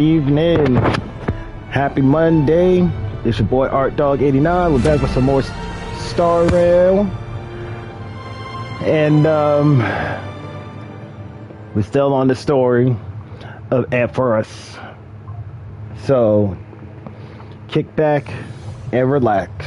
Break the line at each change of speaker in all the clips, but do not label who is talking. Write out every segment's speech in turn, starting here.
Evening. Happy Monday. It's your boy ArtDog89. We're back with some more Star Rail. And we're still on the story of Ampharos. So kick back and relax.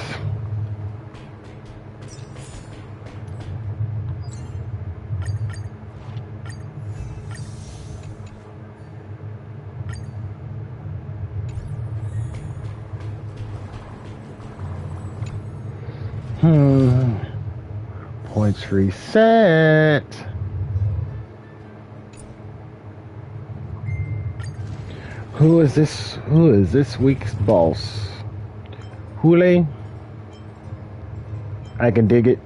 Points reset. Who is this? Who is this week's boss? Hule? I can dig it.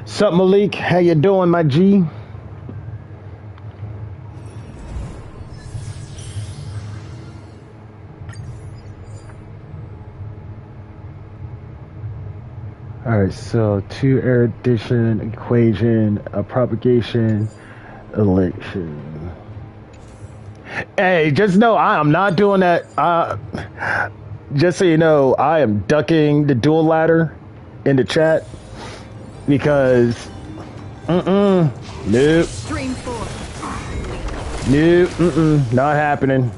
Sup, Malik? How you doing, my G? Alright, so 2 erudition, equation, propagation, election. Hey, just know I am not doing that. Just so you know, I am ducking the dual ladder in the chat because nope.
Stream 4.
Nope, not happening.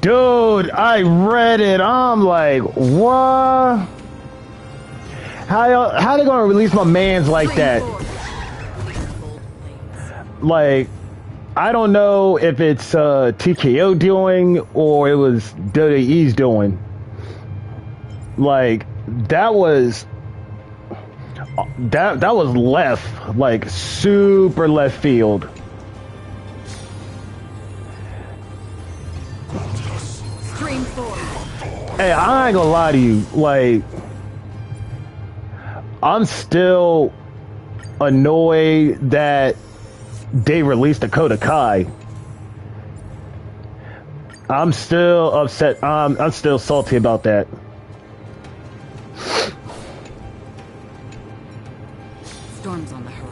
Dude, I read it. I'm like, what? How they gonna release my mans like that? Like, I don't know if it's TKO doing or it was WWE's doing. Like, that was left, like super left field. Hey, I ain't gonna lie to you, like, I'm still annoyed that they released the Code of Kai. I'm still upset, I'm still salty about that.
Storms on the horizon.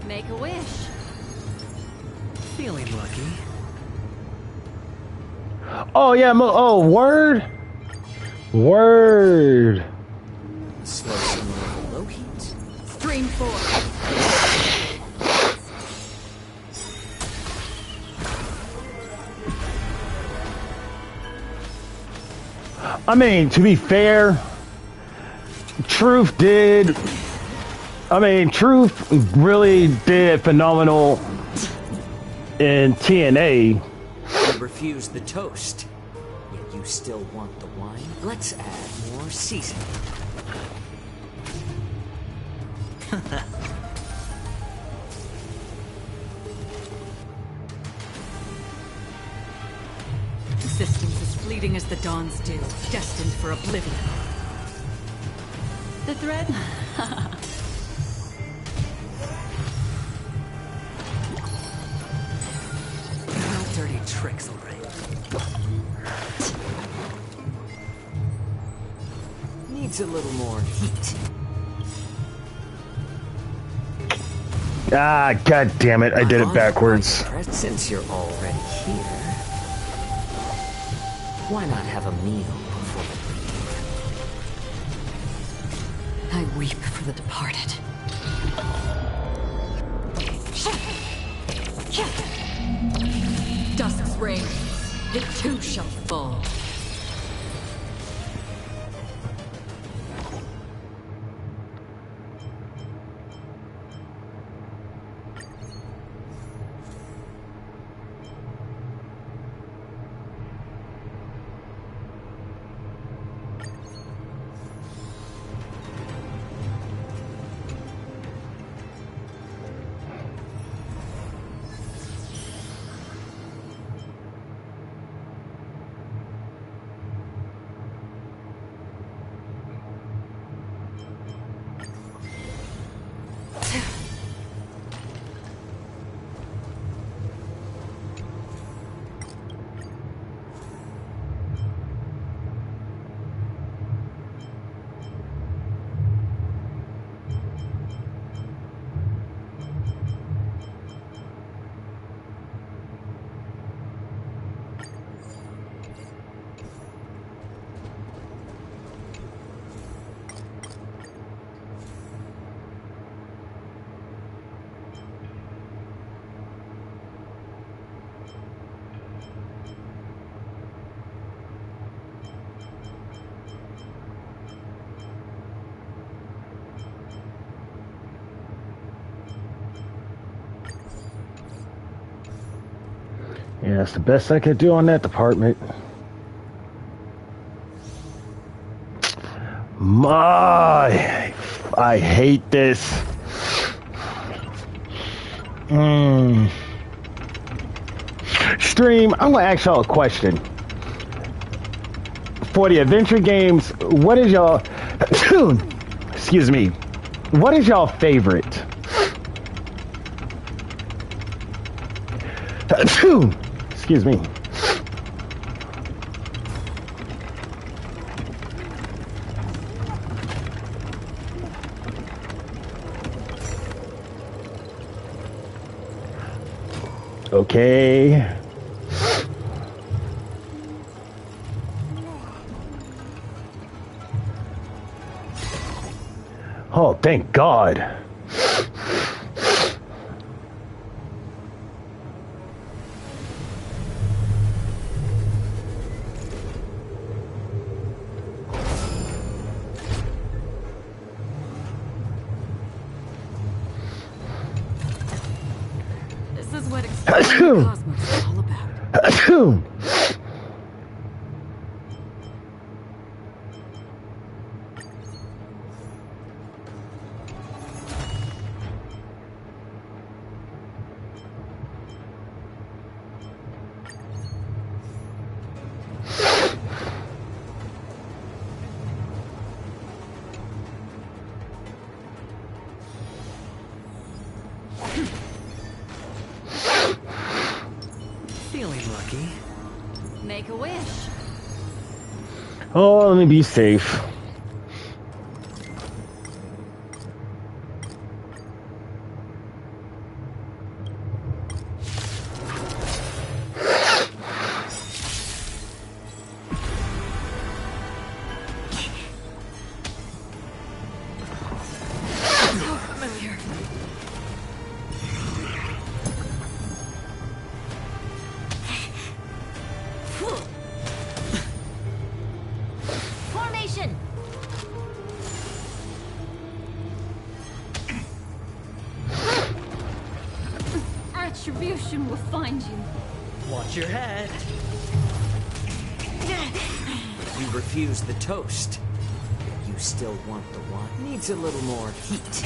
Make a wish.
Feeling lucky.
Oh yeah, oh word.
Slow signal low heat.
Stream 4.
I mean, to be fair, Truth really did phenomenal in TNA.
You refused the toast, yet you still want the wine? Let's add more seasoning.
Systems as fleeting as the dawn's dew, destined for oblivion. The thread?
No dirty tricks, alright. Needs a little more heat.
Ah, god damn it, I did it backwards.
Since you're already here, why not have a meal before we leave?
I weep for the departed. Dusk's reign, it too shall fall.
Yeah, that's the best I could do on that department. My, I hate this. Stream, I'm gonna ask y'all a question. For the adventure games, what is y'all excuse me, what is y'all favorite? Excuse me. Okay. Oh, thank God.
This is what exploring the cosmos is all about.
Feeling lucky.
Make a wish.
Oh, let me be safe.
So familiar. Formation. Attribution will find you.
Watch your head. You refuse the toast. You still want the wine. Needs a little more heat.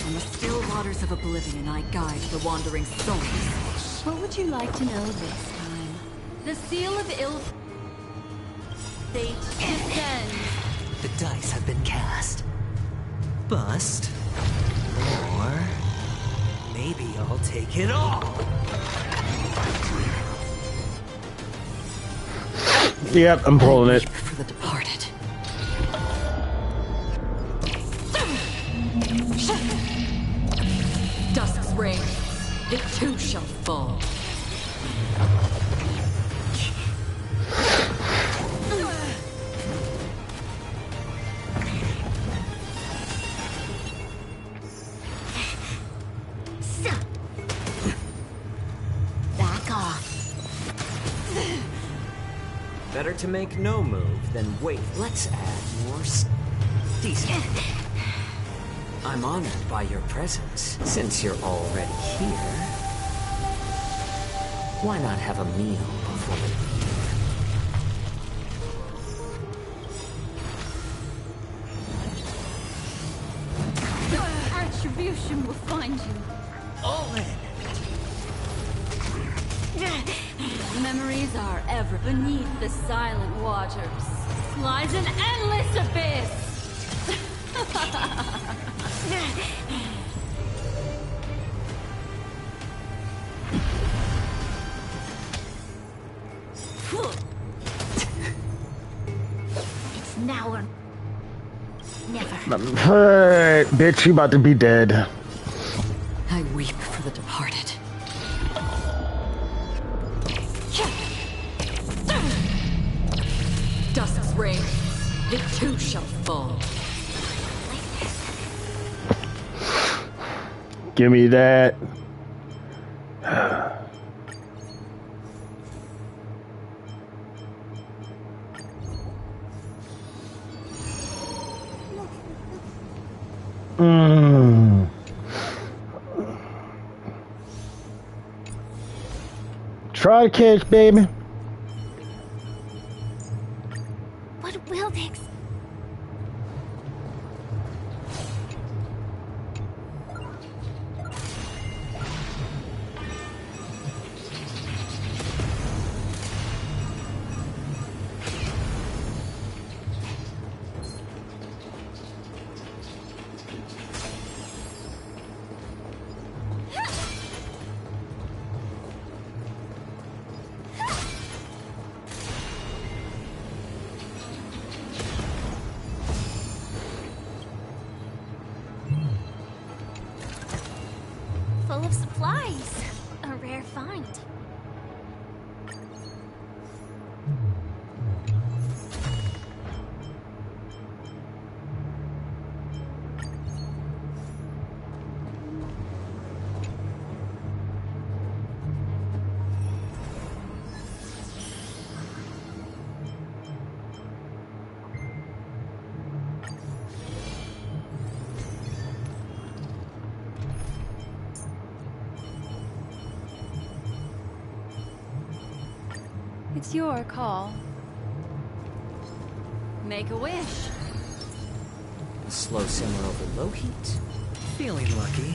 On the still waters of oblivion, I guide the wandering souls. What would you like to know this time? The seal of ill fate descends.
The dice have been cast. Bust. Or maybe I'll take it all.
Yep, I'm pulling it.
For the departed. Dusk's reign, it too shall fall.
Back off.
Better to make no move than wait. Let's add more decent. I'm honored by your presence. Since you're already here, why not have a meal before we
The attribution will find you.
all in?
Memories are ever beneath the silent waters. Lies an endless abyss.
It's now or never.
Bitch, you about to be dead.
I weep for the departed. Dusk's reign, it too shall fall.
Give me that. try to catch, baby.
What will they? Full of supplies. A rare find.
It's your call. Make a wish.
Slow simmer over low heat. Feeling lucky.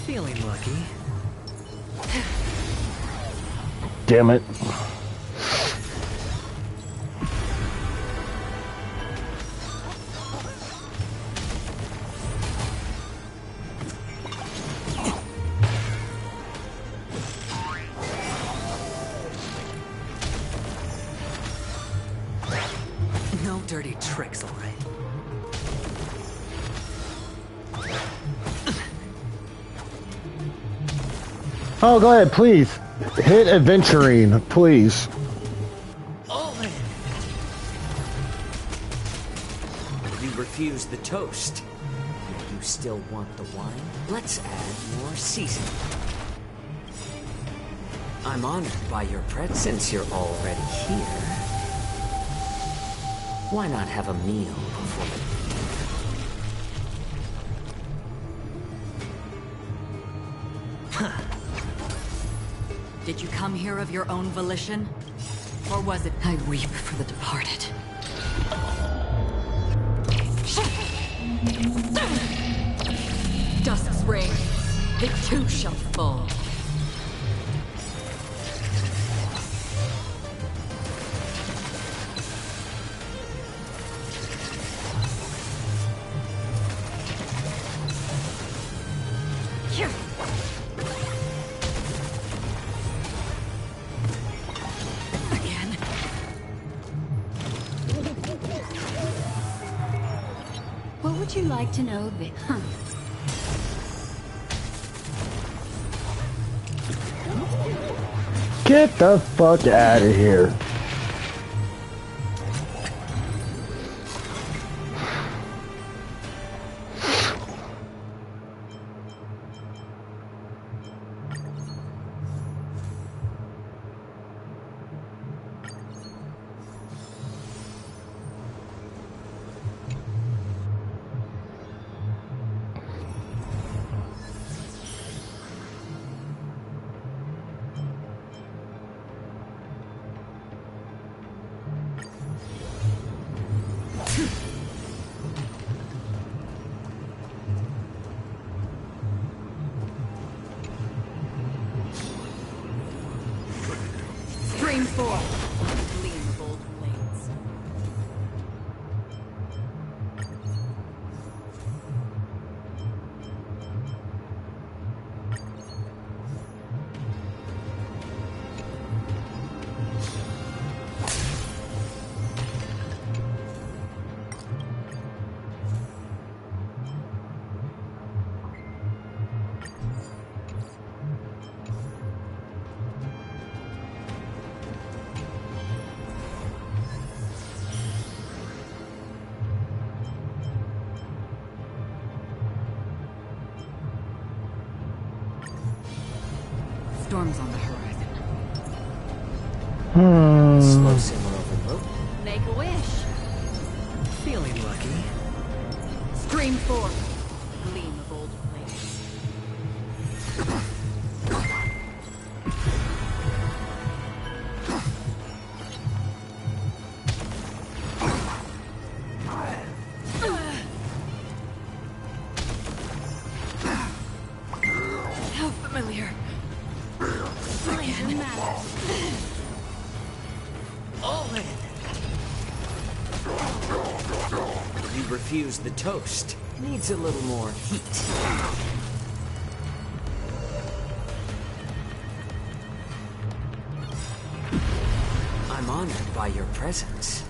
Feeling lucky.
Damn it.
No dirty tricks, all right.
Oh, go ahead, please. Hit adventuring, please.
All in. You refuse the toast. You still want the wine? Let's add more seasoning. I'm honored by your presence. Since you're already here, why not have a meal before the...
Did you come here of your own volition? Or was it I weep for the departed? Dusk's reign, it too shall fall. What would you like to know, Vic? Huh.
Get the fuck out of here.
Stream 4. Gleam of old blades. Storms on the horizon.
Slow simmer over low.
Make a wish.
Feeling lucky.
Stream 4. Gleam of old blades. Familiar. Laser matters.
All in. You refuse the toast. Needs a little more heat. I'm honored by your presence.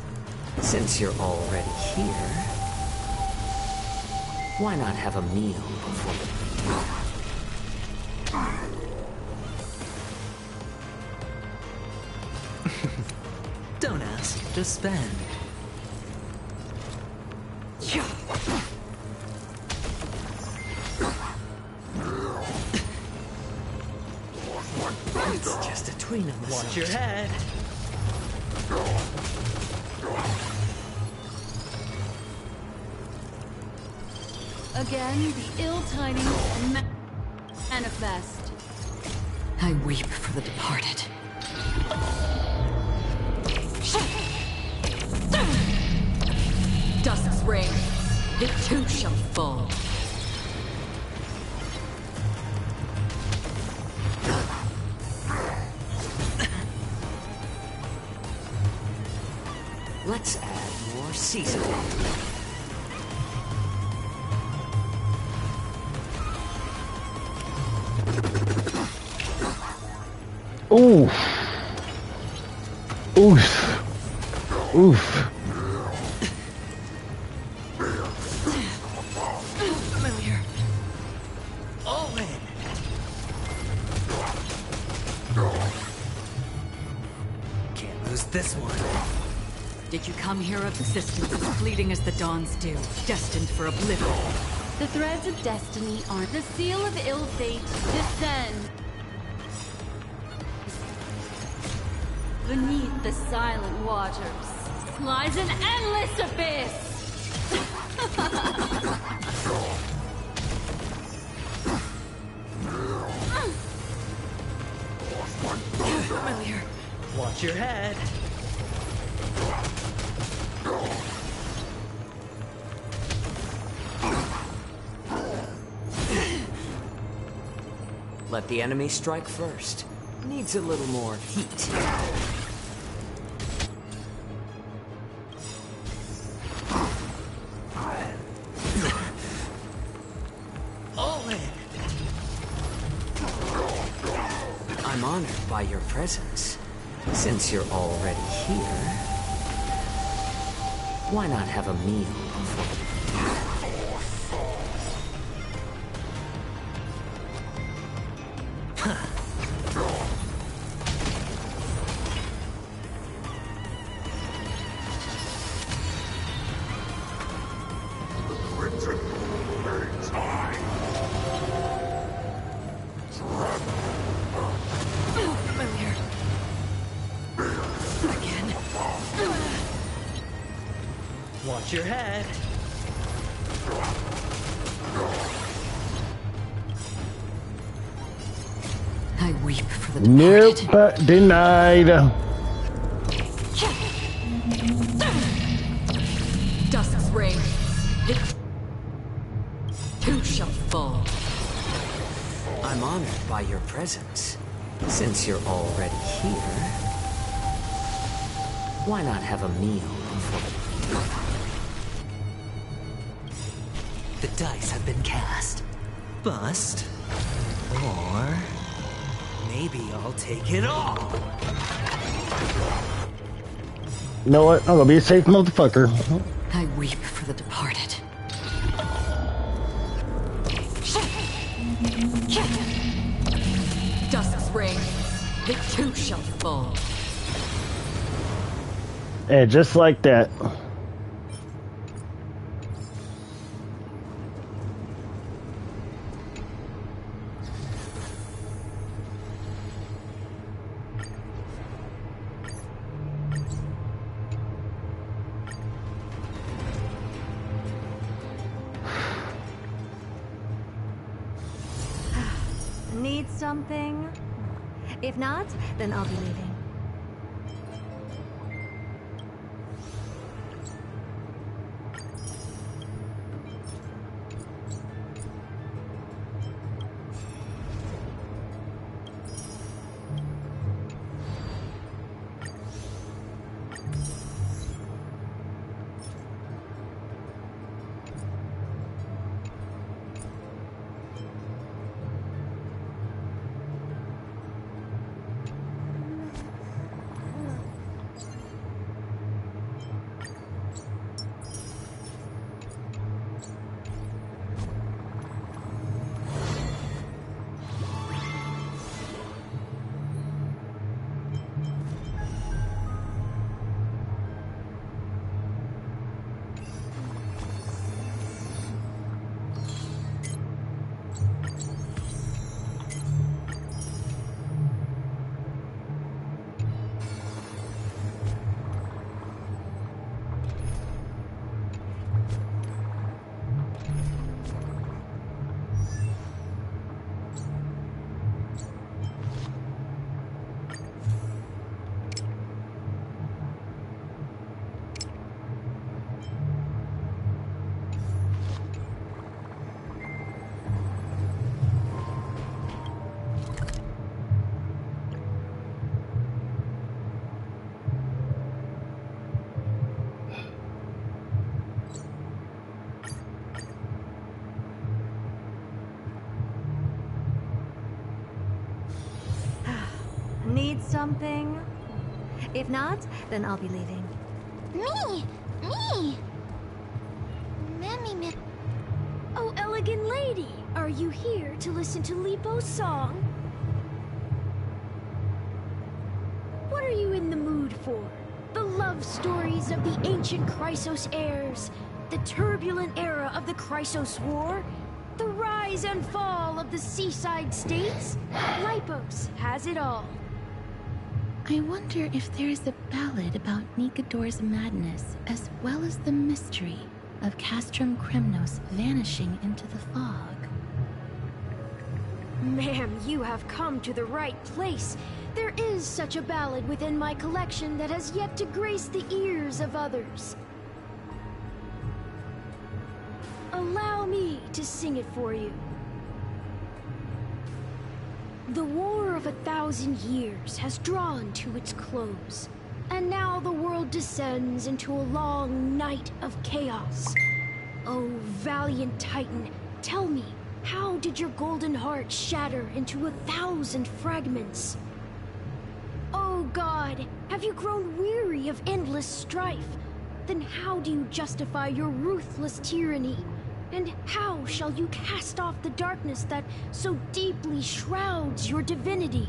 Since you're already here, why not have a meal before?
Don't ask, just spend.
It's just a tween on the
Watch
side.
your head.
Again, the ill tidings manifest. I weep for the departed. Dusk's reign, it too shall fall.
Let's add more seasoning.
Oof. Oof. Oof.
Familiar.
All in. Can't lose this one.
Did you come here of existence as fleeting as the dawns do, destined for oblivion? The threads of destiny are the seal of ill fate. Descend. Beneath the silent waters lies an endless abyss. Familiar.
Watch your head.
Let the enemy strike first. Needs a little more heat.
All in.
I'm honored by your presence. Since you're already here, why not have a meal before?
Familiar. Again.
Watch your head.
I weep for the departed.
Nope. Denied.
Dusk's reign, it too shall fall.
I'm honored by your presence. Since you're already here, why not have a meal before?
The dice have been cast. Bust. Or maybe I'll take it all.
You know what? I'm gonna be a safe motherfucker.
I weep for the departed. Dusk's reign, it too shall fall.
And just like that.
Need something? If not, then I'll be leaving. Need something? If not, then I'll be leaving.
Me! Me!
Oh, elegant lady, are you here to listen to Lipo's song? What are you in the mood for? The love stories of the ancient Chrysos heirs, the turbulent era of the Chrysos War, the rise and fall of the seaside states? Lipos has it all.
I wonder if there is a ballad about Nikador's madness, as well as the mystery of Castrum Kremnos vanishing into the fog.
Ma'am, you have come to the right place. There is such a ballad within my collection that has yet to grace the ears of others. Allow me to sing it for you. The War of 1,000 Years has drawn to its close, and now the world descends into a long night of chaos. Oh, valiant Titan, tell me, how did your golden heart shatter into 1,000 fragments? Oh God, have you grown weary of endless strife? Then how do you justify your ruthless tyranny? And how shall you cast off the darkness that so deeply shrouds your divinity?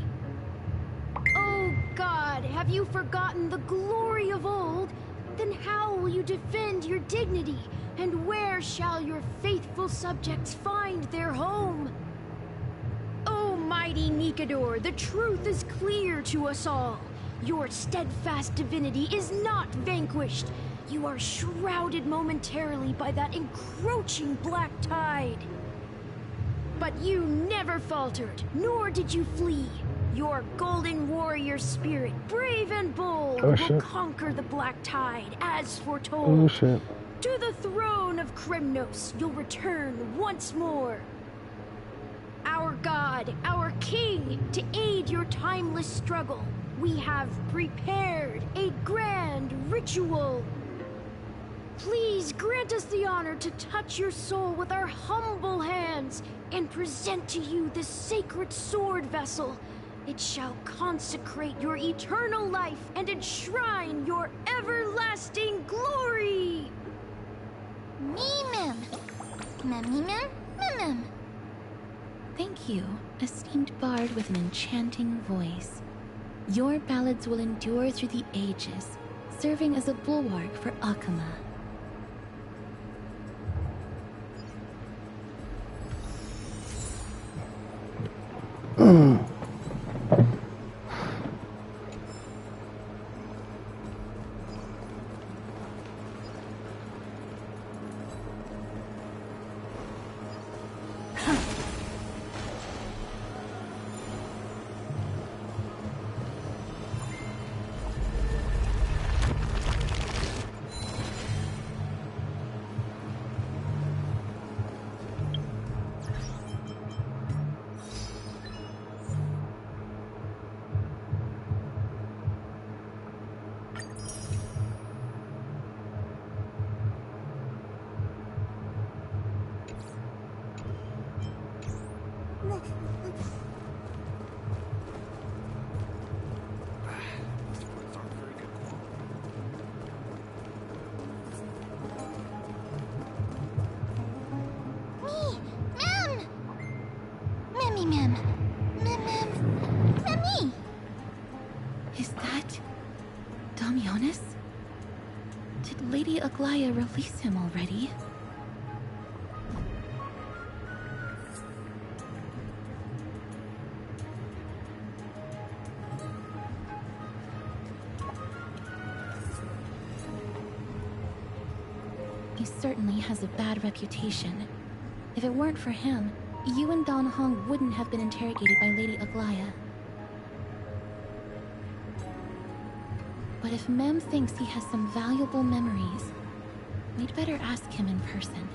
Oh God, have you forgotten the glory of old? Then how will you defend your dignity? And where shall your faithful subjects find their home? Oh mighty Nikador, the truth is clear to us all. Your steadfast divinity is not vanquished. You are shrouded momentarily by that encroaching black tide. But you never faltered, nor did you flee. Your golden warrior spirit, brave and bold, will conquer the black tide, as foretold.
Oh shit.
To the throne of Kremnos, you'll return once more. Our God, our King, to aid your timeless struggle, we have prepared a grand ritual. Please grant us the honor to touch your soul with our humble hands and present to you this sacred sword vessel. It shall consecrate your eternal life and enshrine your everlasting glory.
Mem.
Thank you, esteemed bard with an enchanting voice. Your ballads will endure through the ages, serving as a bulwark for Akama. Is that Damionis? Did Lady Aglaya release him already? He certainly has a bad reputation. If it weren't for him, you and Dan Hong wouldn't have been interrogated by Lady Aglaya. But if Mem thinks he has some valuable memories, we'd better ask him in person.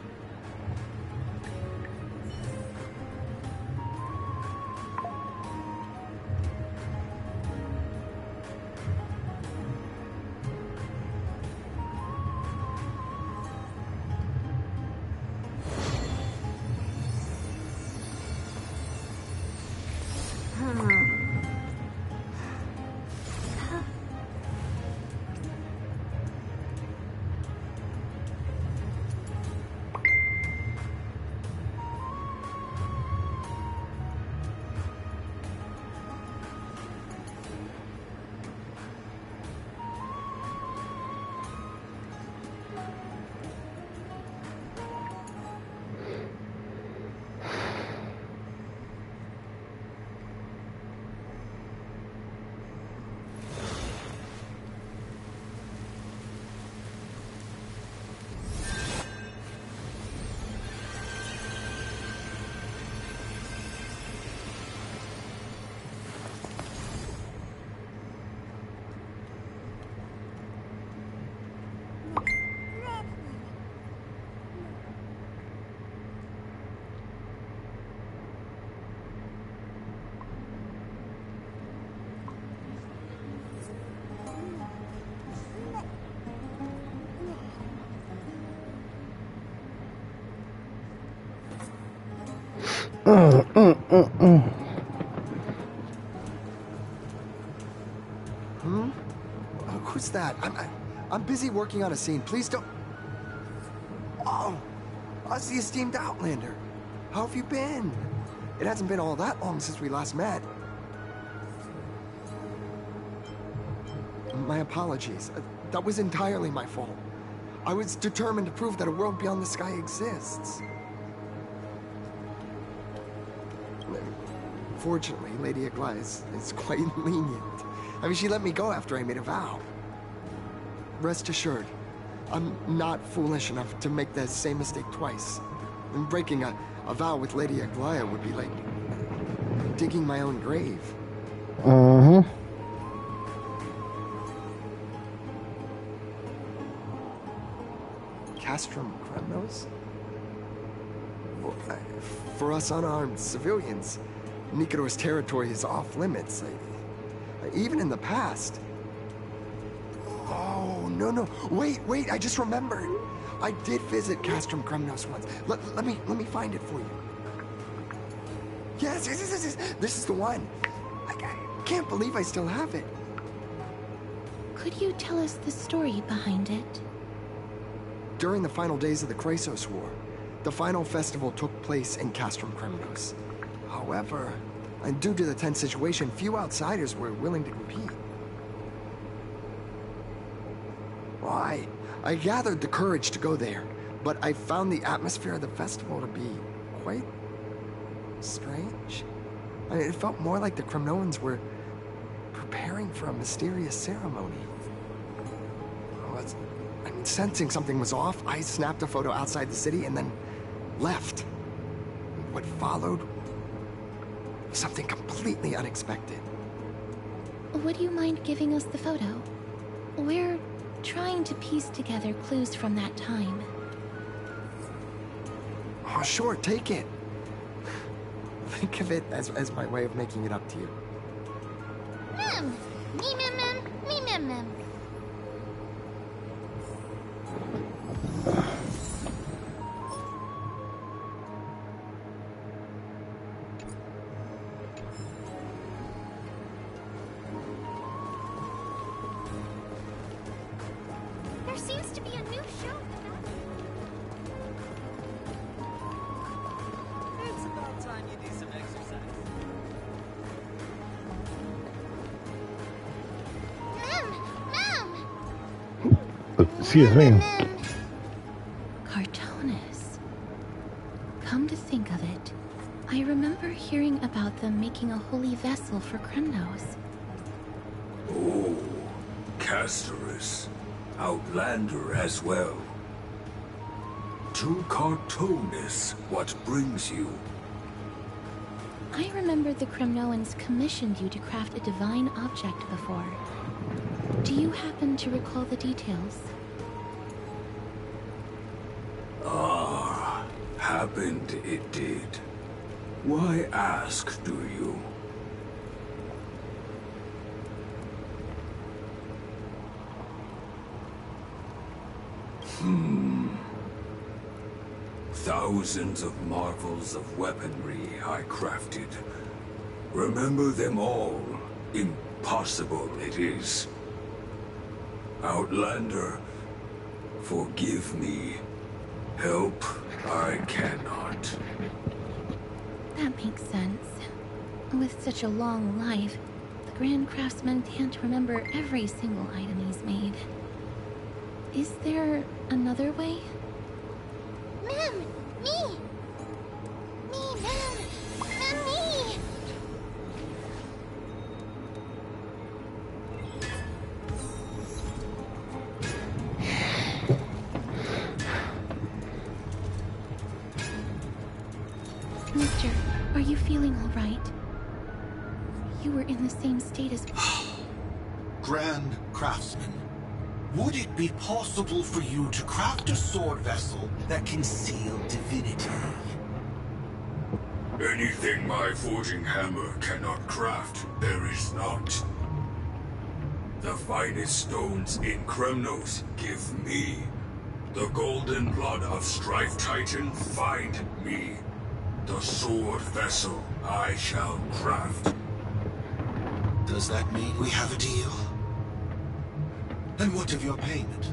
Who's that? I'm busy working on a scene. Please don't. Oh, us the esteemed Outlander. How have you been? It hasn't been all that long since we last met. My apologies. That was entirely my fault. I was determined to prove that a world beyond the sky exists. Fortunately, Lady Aglaia is quite lenient. I mean, she let me go after I made a vow. Rest assured, I'm not foolish enough to make the same mistake twice. And breaking a vow with Lady Aglaia would be like digging my own grave. Castrum Kremnos? For us unarmed civilians, Nikador's territory is off limits. Even in the past. Oh, no. Wait, I just remembered. I did visit Castrum Kremnos once. Let me find it for you. Yes. This is the one. I can't believe I still have it.
Could you tell us the story behind it?
During the final days of the Chrysos War, the final festival took place in Castrum Kremnos. However, and due to the tense situation, few outsiders were willing to compete. Why? I gathered the courage to go there, but I found the atmosphere of the festival to be quite strange. It felt more like the Kremnoans were preparing for a mysterious ceremony. Sensing something was off, I snapped a photo outside the city and then left. What followed was something completely unexpected.
Would you mind giving us the photo? We're trying to piece together clues from that time.
Oh, sure, take it. Think of it as my way of making it up to you.
Mem. There seems to be a new show.
It's about time you do some exercise.
Mem.
Excuse me.
Cartonis. Come to think of it, I remember hearing about them making a holy vessel for Kremnos.
Oh, Castorus. Outlander as well. To Cartonis, what brings you?
I remember the Kremnoans commissioned you to craft a divine object before. Do you happen to recall the details?
Ah, happened it did. Why ask, do you? Thousands of marvels of weaponry I crafted. Remember them all. Impossible it is. Outlander, forgive me. Help I cannot.
That makes sense. With such a long life, the Grand Craftsman can't remember every single item he's made. Is there another way?
Mem. Me, Mem. Me.
Mister, are you feeling all right? You were in the same state as...
Grand Craftsman, would it be possible for you to craft a sword vessel that can seal divinity?
Anything my forging hammer cannot craft, there is not. The finest stones in Kremnos give me. The golden blood of Strife Titan find me. The sword vessel I shall craft.
Does that mean we have a deal? And what of your payment?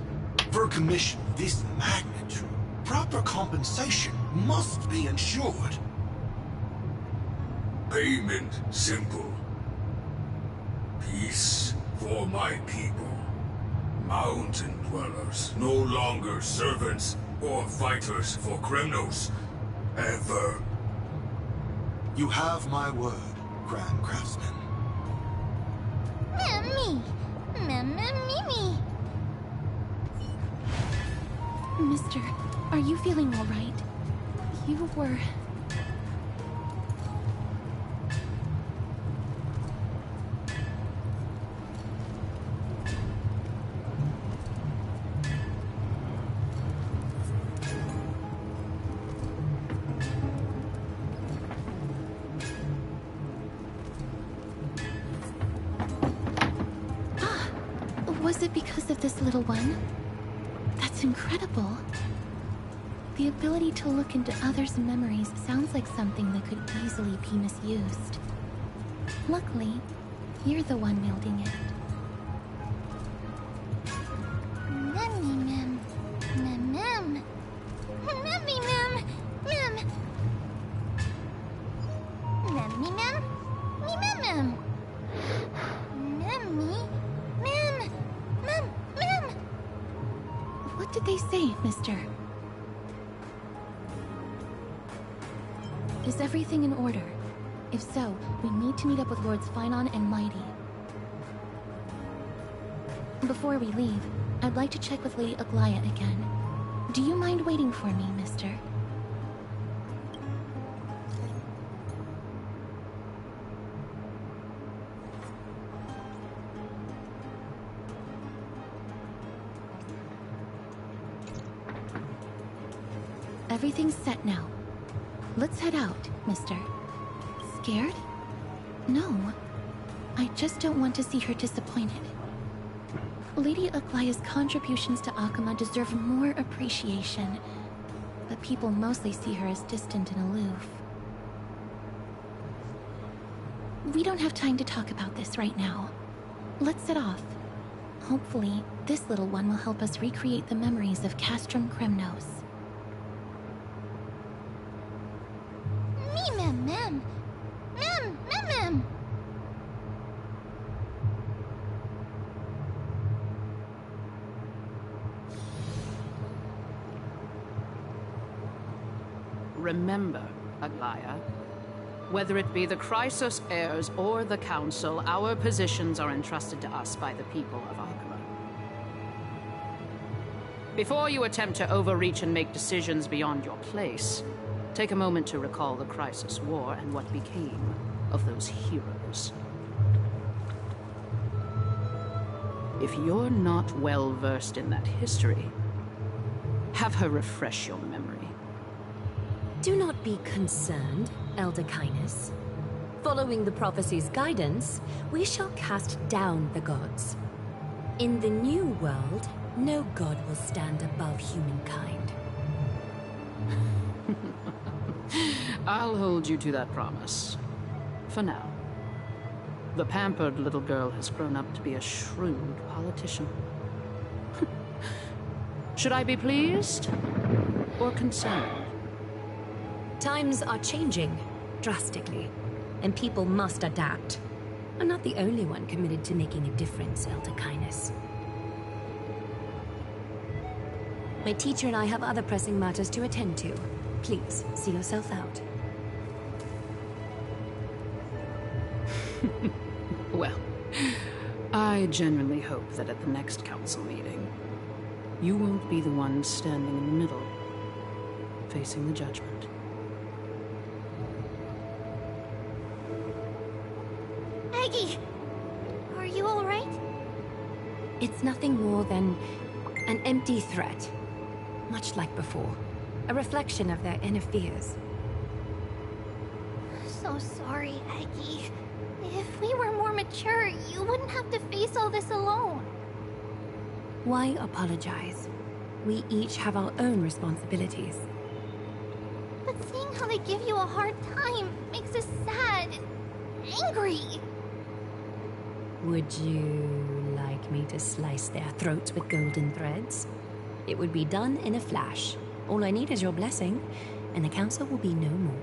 For a commission of this magnitude, proper compensation must be ensured.
Payment simple. Peace for my people. Mountain dwellers, no longer servants or fighters for Kremnos. Ever.
You have my word, Grand Craftsman.
Me. Me.
Mister, are you feeling all right? You were... Was it because of this little one? That's incredible. The ability to look into others' memories sounds like something that could easily be misused. Luckily, you're the one wielding it.
Mem.
What did they say, mister? Is everything in order? If so, we need to meet up with Lords Finon and Mighty. Before we leave, I'd like to check with Lady Aglaya again. Do you mind waiting for me, mister? Everything's set now. Let's head out, mister. Scared? No. I just don't want to see her disappointed. Lady Aglaya's contributions to Akama deserve more appreciation, but people mostly see her as distant and aloof. We don't have time to talk about this right now. Let's set off. Hopefully, this little one will help us recreate the memories of Castrum Kremnos.
Mem.
Remember, Aglaya, whether it be the Chrysos heirs or the Council, our positions are entrusted to us by the people of Akama. Before you attempt to overreach and make decisions beyond your place, take a moment to recall the Chrysos War and what became of those heroes. If you're not well versed in that history, have her refresh your memory.
Do not be concerned, Elder Kynus. Following the prophecy's guidance, we shall cast down the gods. In the new world, no god will stand above humankind.
I'll hold you to that promise. For now. The pampered little girl has grown up to be a shrewd politician. Should I be pleased or concerned?
Times are changing drastically, and people must adapt. I'm not the only one committed to making a difference, Elder Kynus. My teacher and I have other pressing matters to attend to. Please, see yourself out.
Well, I genuinely hope that at the next council meeting, you won't be the one standing in the middle, facing the judgment.
Aggie! Are you alright?
It's nothing more than an empty threat. Much like before. A reflection of their inner fears.
So sorry, Aggie. If we were more mature, you wouldn't have to face all this alone.
Why apologize? We each have our own responsibilities.
But seeing how they give you a hard time makes us sad, angry.
Would you like me to slice their throats with golden threads? It would be done in a flash. All I need is your blessing, and the council will be no more.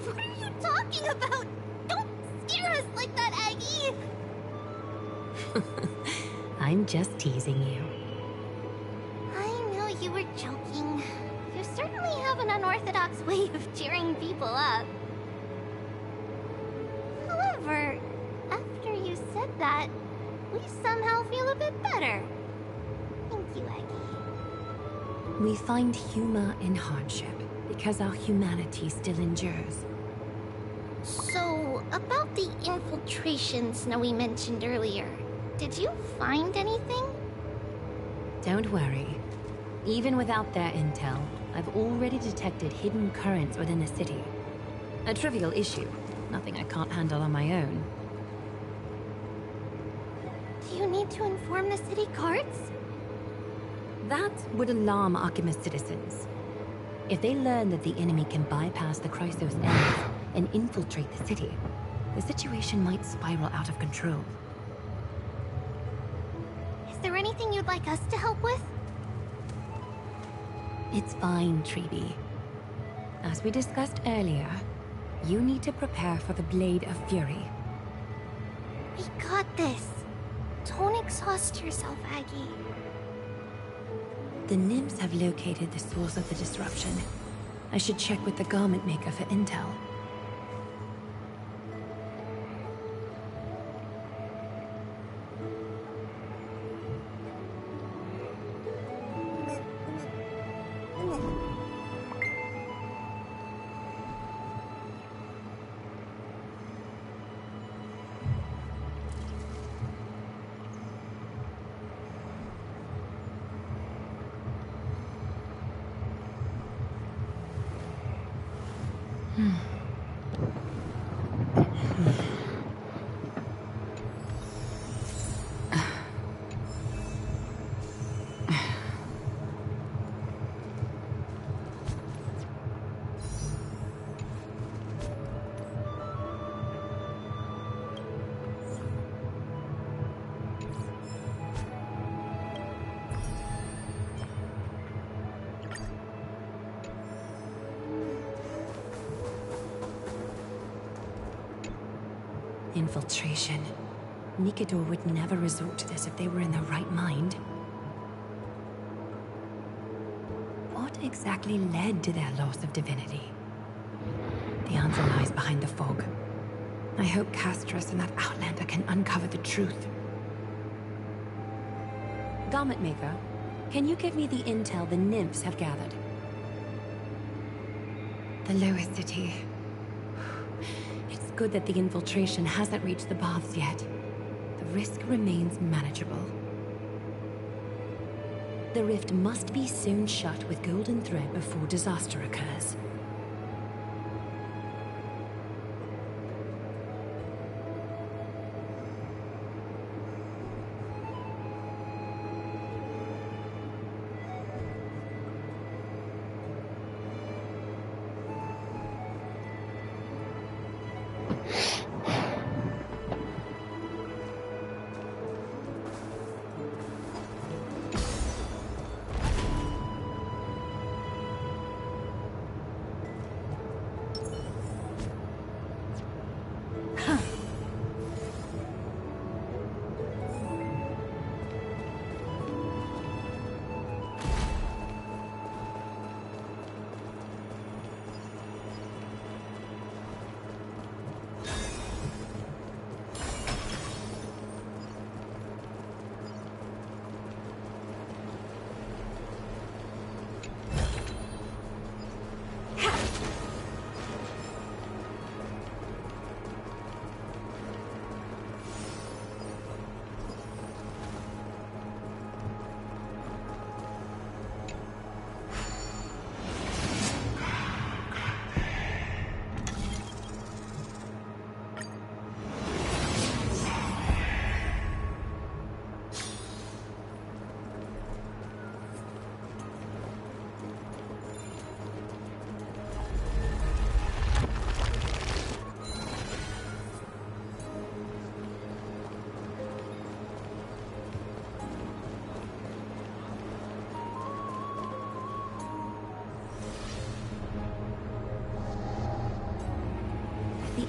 What are you talking about? Don't scare us like that, Aggie!
I'm just teasing you.
I know you were joking. You certainly have an unorthodox way of cheering people up. However, after you said that, we somehow feel a bit better. Thank you, Aggie.
We find humor in hardship because our humanity still endures.
So, about the infiltration Snowy mentioned earlier, did you find anything?
Don't worry. Even without their intel, I've already detected hidden currents within the city. A trivial issue, nothing I can't handle on my own.
Do you need to inform the city guards?
That would alarm Archimus citizens. If they learn that the enemy can bypass the Chrysos Elves and infiltrate the city, the situation might spiral out of control.
Is there anything you'd like us to help with?
It's fine, Treeby. As we discussed earlier, you need to prepare for the Blade of Fury.
We got this. Don't exhaust yourself, Aggie.
The nymphs have located the source of the disruption. I should check with the garment maker for intel. Infiltration. Nikador would never resort to this if they were in their right mind. What exactly led to their loss of divinity? The answer lies behind the fog. I hope Castros and that Outlander can uncover the truth. Garment Maker, can you give me the intel the nymphs have gathered? The Lower City. It's good that the infiltration hasn't reached the baths yet. The risk remains manageable. The rift must be soon shut with golden thread before disaster occurs.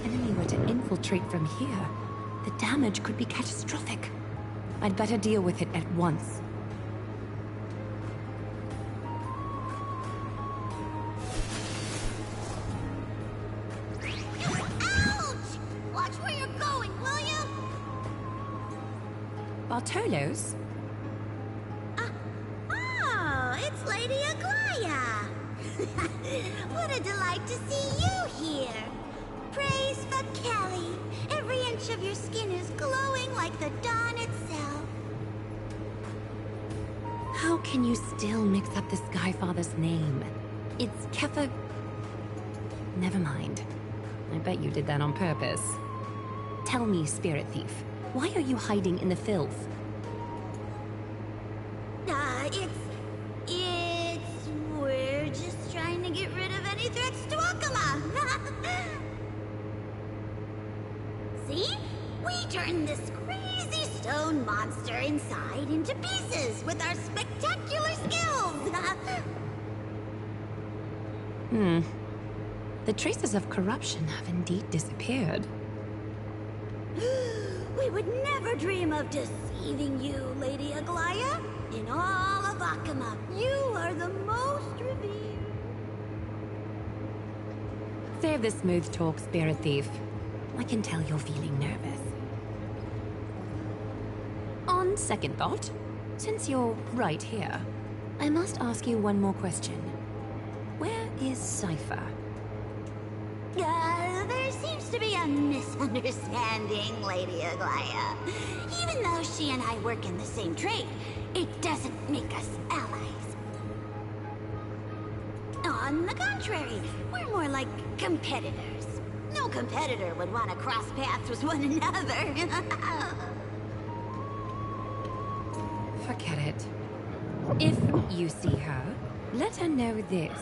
enemy were to infiltrate from here, the damage could be catastrophic. I'd better deal with it at once.
Ouch! Watch where you're going, will you?
Bartolos?
Oh, it's Lady Aglaya. What a delight to see you here. Praise for Kelly. Every inch of your skin is glowing like the dawn itself.
How can you still mix up the Skyfather's name? It's Kepha... Never mind. I bet you did that on purpose. Tell me, Spirit Thief, why are you hiding in the filth?
We're just trying to get rid of any threats to Akama. See? We turned this crazy stone monster inside into pieces with our spectacular skills.
The traces of corruption have indeed disappeared.
We would never dream of deceiving you, Lady Aglaya. In all of Akama, you are the most revered.
Save the smooth talk, Spirit Thief. I can tell you're feeling nervous. On second thought, since you're right here, I must ask you one more question. Where is Cypher?
There seems to be a misunderstanding, Lady Aglaya. Even though she and I work in the same trade, it doesn't make us allies. On the contrary, we're more like competitors. No competitor would want to cross paths with one another.
Forget it. If you see her, let her know this.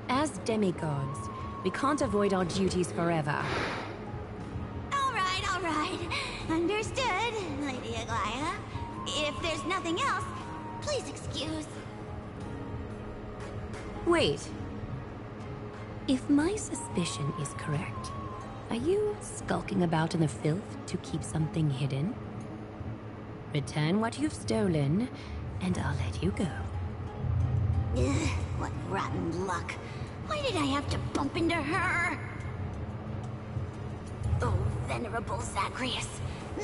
As demigods, we can't avoid our duties forever.
All right. Understood, Lady Aglaya. If there's nothing else, please excuse.
Wait. If my suspicion is correct, are you skulking about in the filth to keep something hidden? Return what you've stolen, and I'll let you go.
Ugh, what rotten luck. Why did I have to bump into her? Oh, Venerable Zagreus,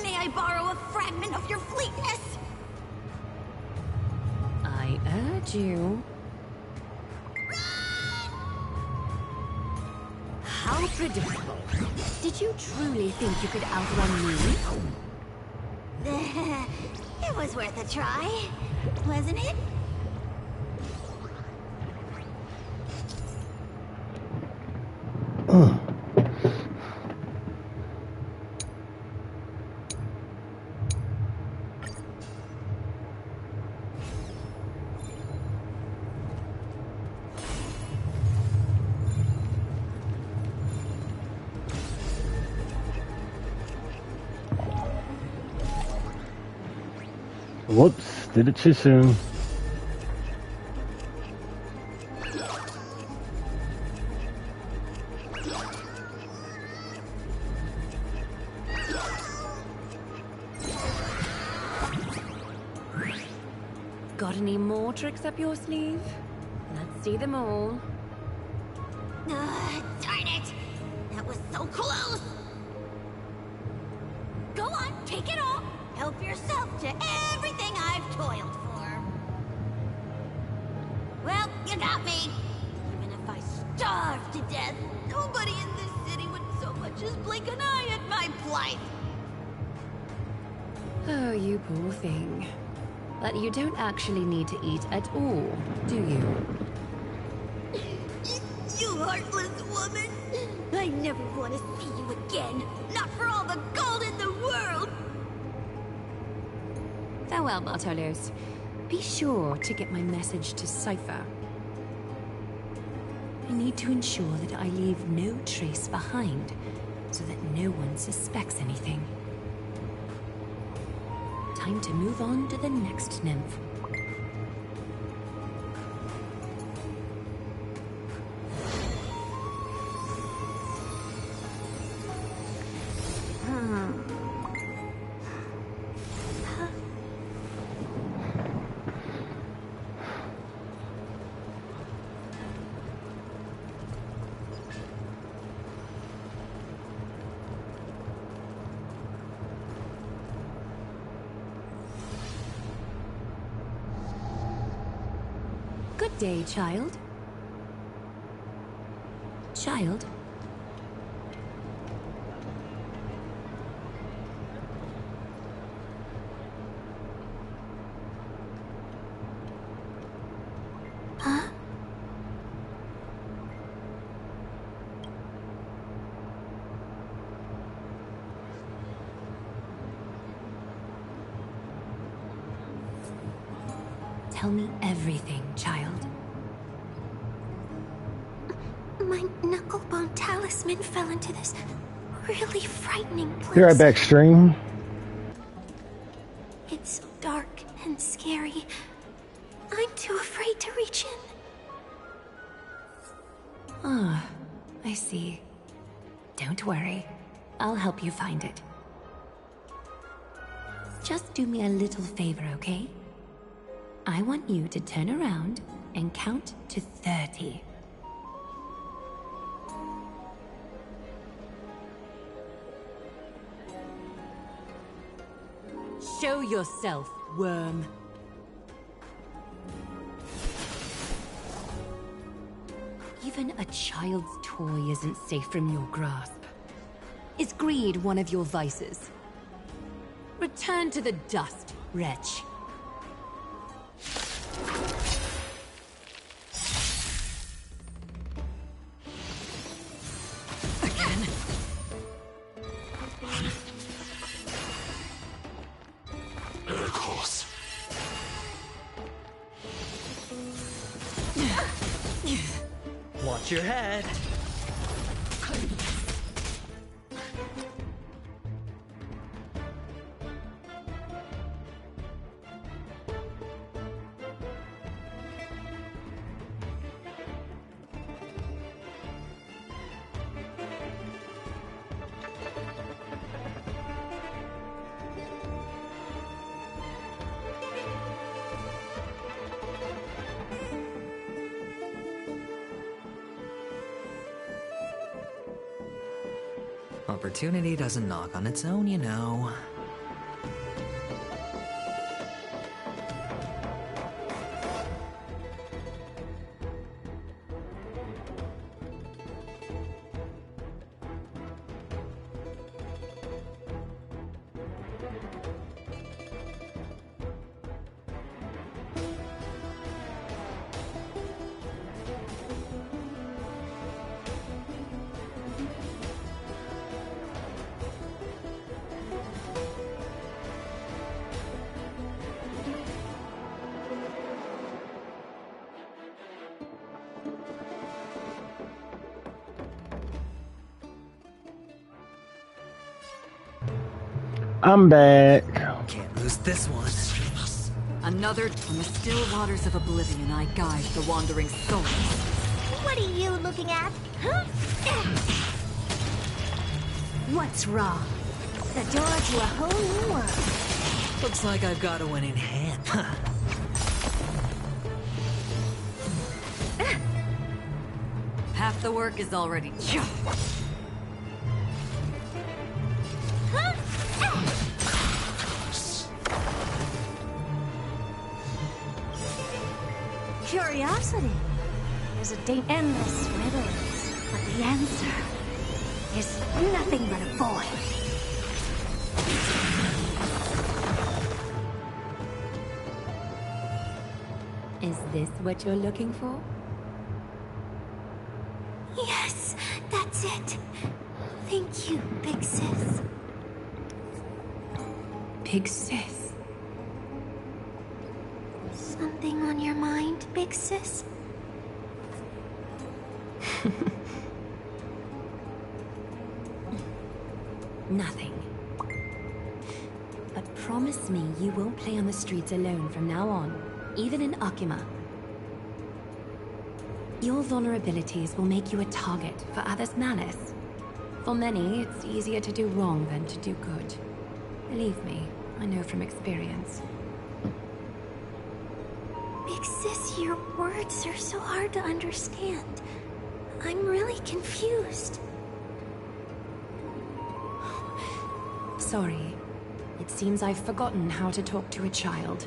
may I borrow a fragment of your fleetness?
I urge you. How predictable. Did you truly think you could outrun me?
It was worth a try, wasn't it?
Whoops, did it too soon.
Got any more tricks up your sleeve? Let's see them all.
Darn it! That was so close! Go on, take it all! Help yourself to everything I've toiled for. Well, you got me. Even if I starve to death, nobody in this city would so much as blink an eye at my plight.
Oh, you poor thing. But you don't actually need to eat at all, do you?
You heartless woman! I never want to see you again. Not for all the gold in the world!
Farewell, Bartolos. Be sure to get my message to Cypher. I need to ensure that I leave no trace behind, so that no one suspects anything. Time to move on to the next nymph.
day, child. Child?
Huh?
Tell me everything, child.
My knucklebone talisman fell into this really frightening place.
Be right back, stream.
It's so dark and scary. I'm too afraid to reach in.
Ah, I see. Don't worry. I'll help you find it. Just do me a little favor, okay? I want you to turn around and count to 30. Show yourself, worm. Even a child's toy isn't safe from your grasp. Is greed one of your vices? Return to the dust, wretch. Again.
Of course.
Watch your head. Opportunity doesn't knock on its own, you know.
I'm back.
Can't lose this one.
Another on the still waters of oblivion I guide the wandering souls.
What are you looking at? Huh? What's wrong? The door to a whole new world.
Looks like I've got a winning hand.
Half the work is already.
Curiosity is a endless riddles, but the answer is nothing but a void.
Is this what you're looking for?
Yes, that's it. Thank you, Big Sis.
Big Sis.
Something on your mind, Big Sis?
Nothing. But promise me you won't play on the streets alone from now on, even in Akima. Your vulnerabilities will make you a target for others' malice. For many, it's easier to do wrong than to do good. Believe me, I know from experience.
Big Sis, your words are so hard to understand. I'm really confused.
Sorry. It seems I've forgotten how to talk to a child.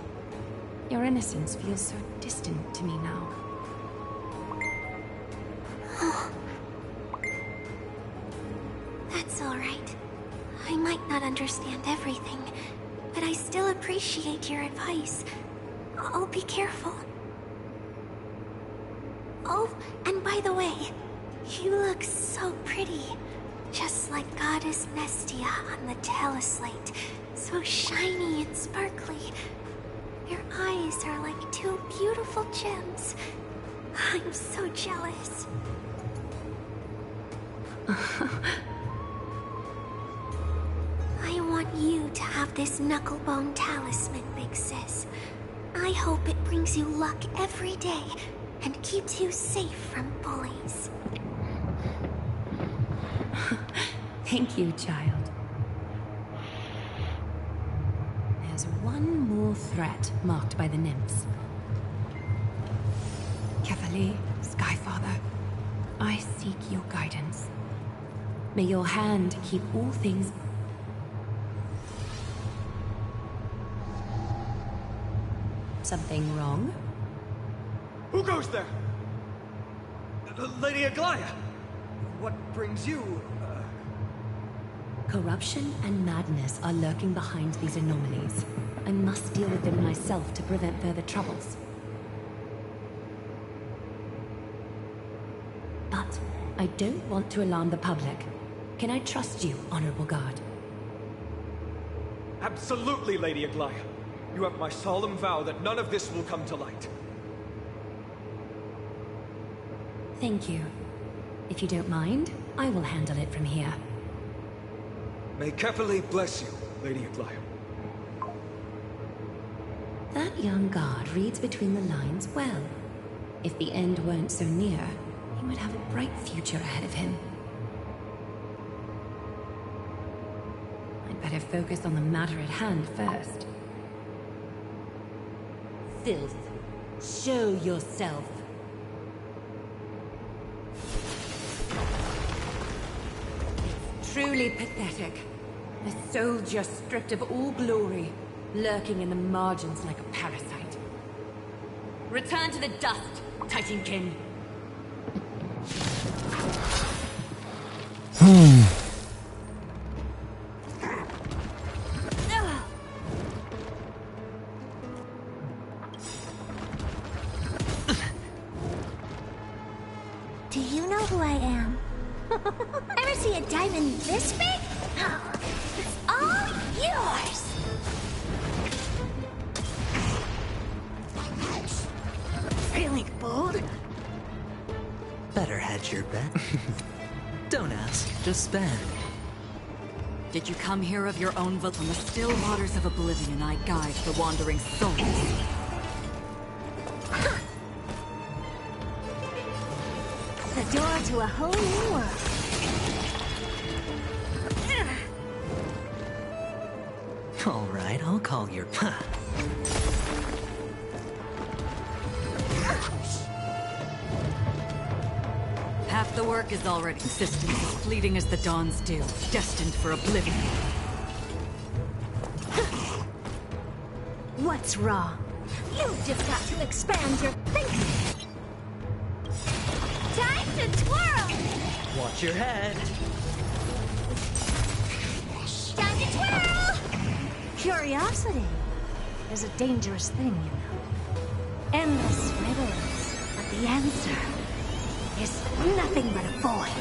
Your innocence feels so distant to me now.
might not understand everything, but I still appreciate your advice. I'll be careful. Oh, and by the way, you look so pretty. Just like Goddess Nestia on the teleslate. So shiny and sparkly. Your eyes are like two beautiful gems. I'm so jealous. I want you to have this Knucklebone talisman, Big Sis. I hope it brings you luck every day and keeps you safe from bullies.
Thank you, child. There's one more threat marked by the nymphs. Kefali, Skyfather, I seek your guidance. May your hand keep all things... Something wrong?
Who goes there? Lady Aglaya! What brings you...
Corruption and madness are lurking behind these anomalies. I must deal with them myself to prevent further troubles. But I don't want to alarm the public. Can I trust you, Honorable Guard?
Absolutely, Lady Aglaya. You have my solemn vow that none of this will come to light.
Thank you. If you don't mind, I will handle it from here.
May Kefali bless you, Lady Aglaya.
That young guard reads between the lines well. If the end weren't so near, he would have a bright future ahead of him. I'd better focus on the matter at hand first. Filth, show yourself. It's truly pathetic. A soldier stripped of all glory, lurking in the margins like a parasite. Return to the dust, Titankin.
Do you know who I am? Ever see a diamond this big? It's all yours!
Feeling bold? Better hedge your bet. Don't ask, just spend.
Did you come here of your own will? From the still waters of oblivion, I guide the wandering souls.
The door to a whole new world.
All right, I'll call your...
Half the work is already existence, as fleeting as the dawn's dew, destined for oblivion.
What's wrong? You've just got to expand your thinking. Time to twirl!
Watch your head.
Time to twirl! Curiosity is a dangerous thing, you know. Endless riddles, but the answer is nothing but a void.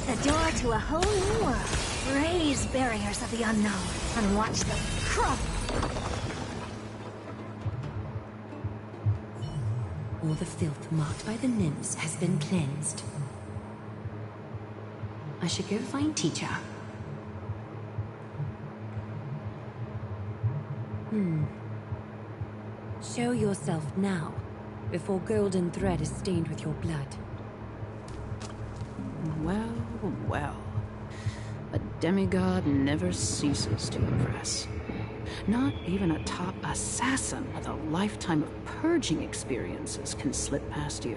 The door to a whole new world. Raise barriers of the unknown and watch them crumble.
All the filth marked by the nymphs has been cleansed. I should go find Teacher. Show yourself now, before golden thread is stained with your blood.
Well, well. A demigod never ceases to impress. Not even a top assassin with a lifetime of purging experiences can slip past you.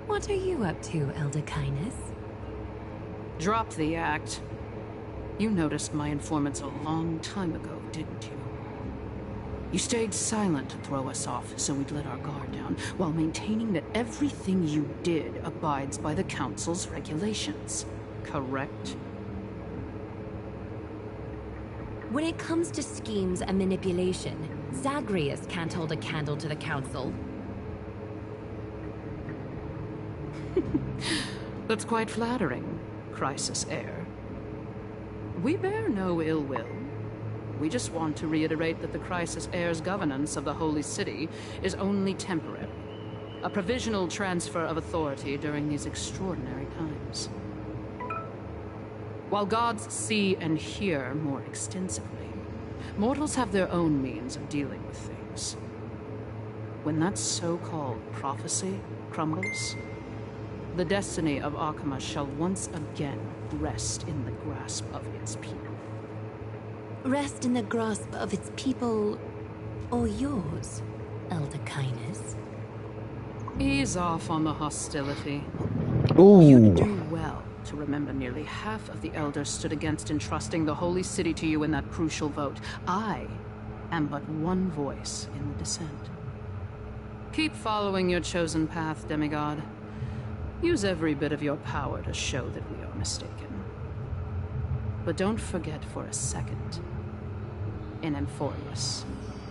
What are you up to, Elder Kindness?
Drop the act. You noticed my informants a long time ago, didn't you? You stayed silent to throw us off, so we'd let our guard down, while maintaining that everything you did abides by the Council's regulations. Correct?
When it comes to schemes and manipulation, Zagreus can't hold a candle to the Council.
That's quite flattering, Crisis Heir. We bear no ill will. We just want to reiterate that the Crisis Heir's governance of the Holy City is only temporary. A provisional transfer of authority during these extraordinary times. While gods see and hear more extensively, mortals have their own means of dealing with things. When that so-called prophecy crumbles, the destiny of Akama shall once again rest in the grasp of its people.
Rest in the grasp of its people, or yours, Elder Kindness?
Ease off on the hostility.
Ooh.
You'd do well to remember nearly half of the elders stood against entrusting the Holy City to you in that crucial vote. I am but one voice in the dissent. Keep following your chosen path, demigod. Use every bit of your power to show that we are mistaken. But don't forget for a second. In Enforlus,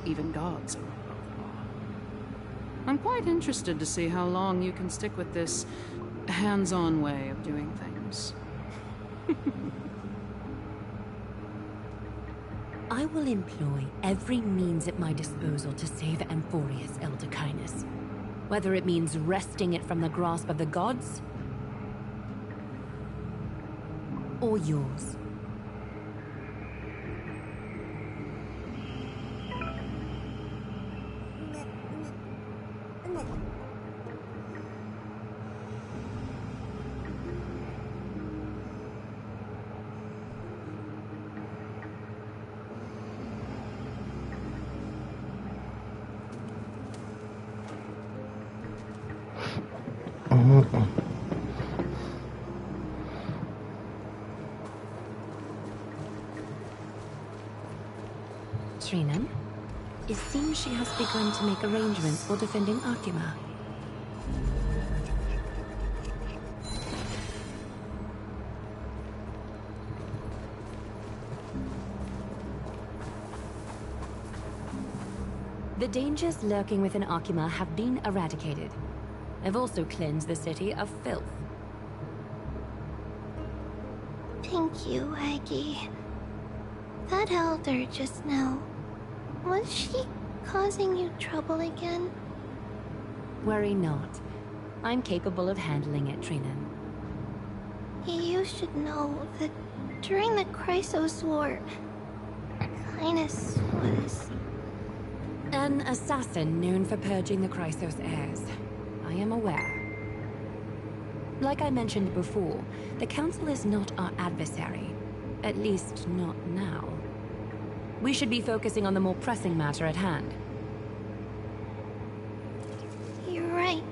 even gods are above law. I'm quite interested to see how long you can stick with this hands-on way of doing things.
I will employ every means at my disposal to save Amphorius, Elder Kindness. Whether it means wresting it from the grasp of the gods, or yours. Trina, it seems she has begun to make arrangements for defending Akima. The dangers lurking within Akima have been eradicated. I've also cleansed the city of filth.
Thank you, Aggie. That elder just now, was she causing you trouble again?
Worry not. I'm capable of handling it, Trina.
You should know that during the Chrysos War, Kindness was...
an assassin known for purging the Chrysos heirs. I am aware. Like I mentioned before, the Council is not our adversary. At least, not now. We should be focusing on the more pressing matter at hand.
You're right.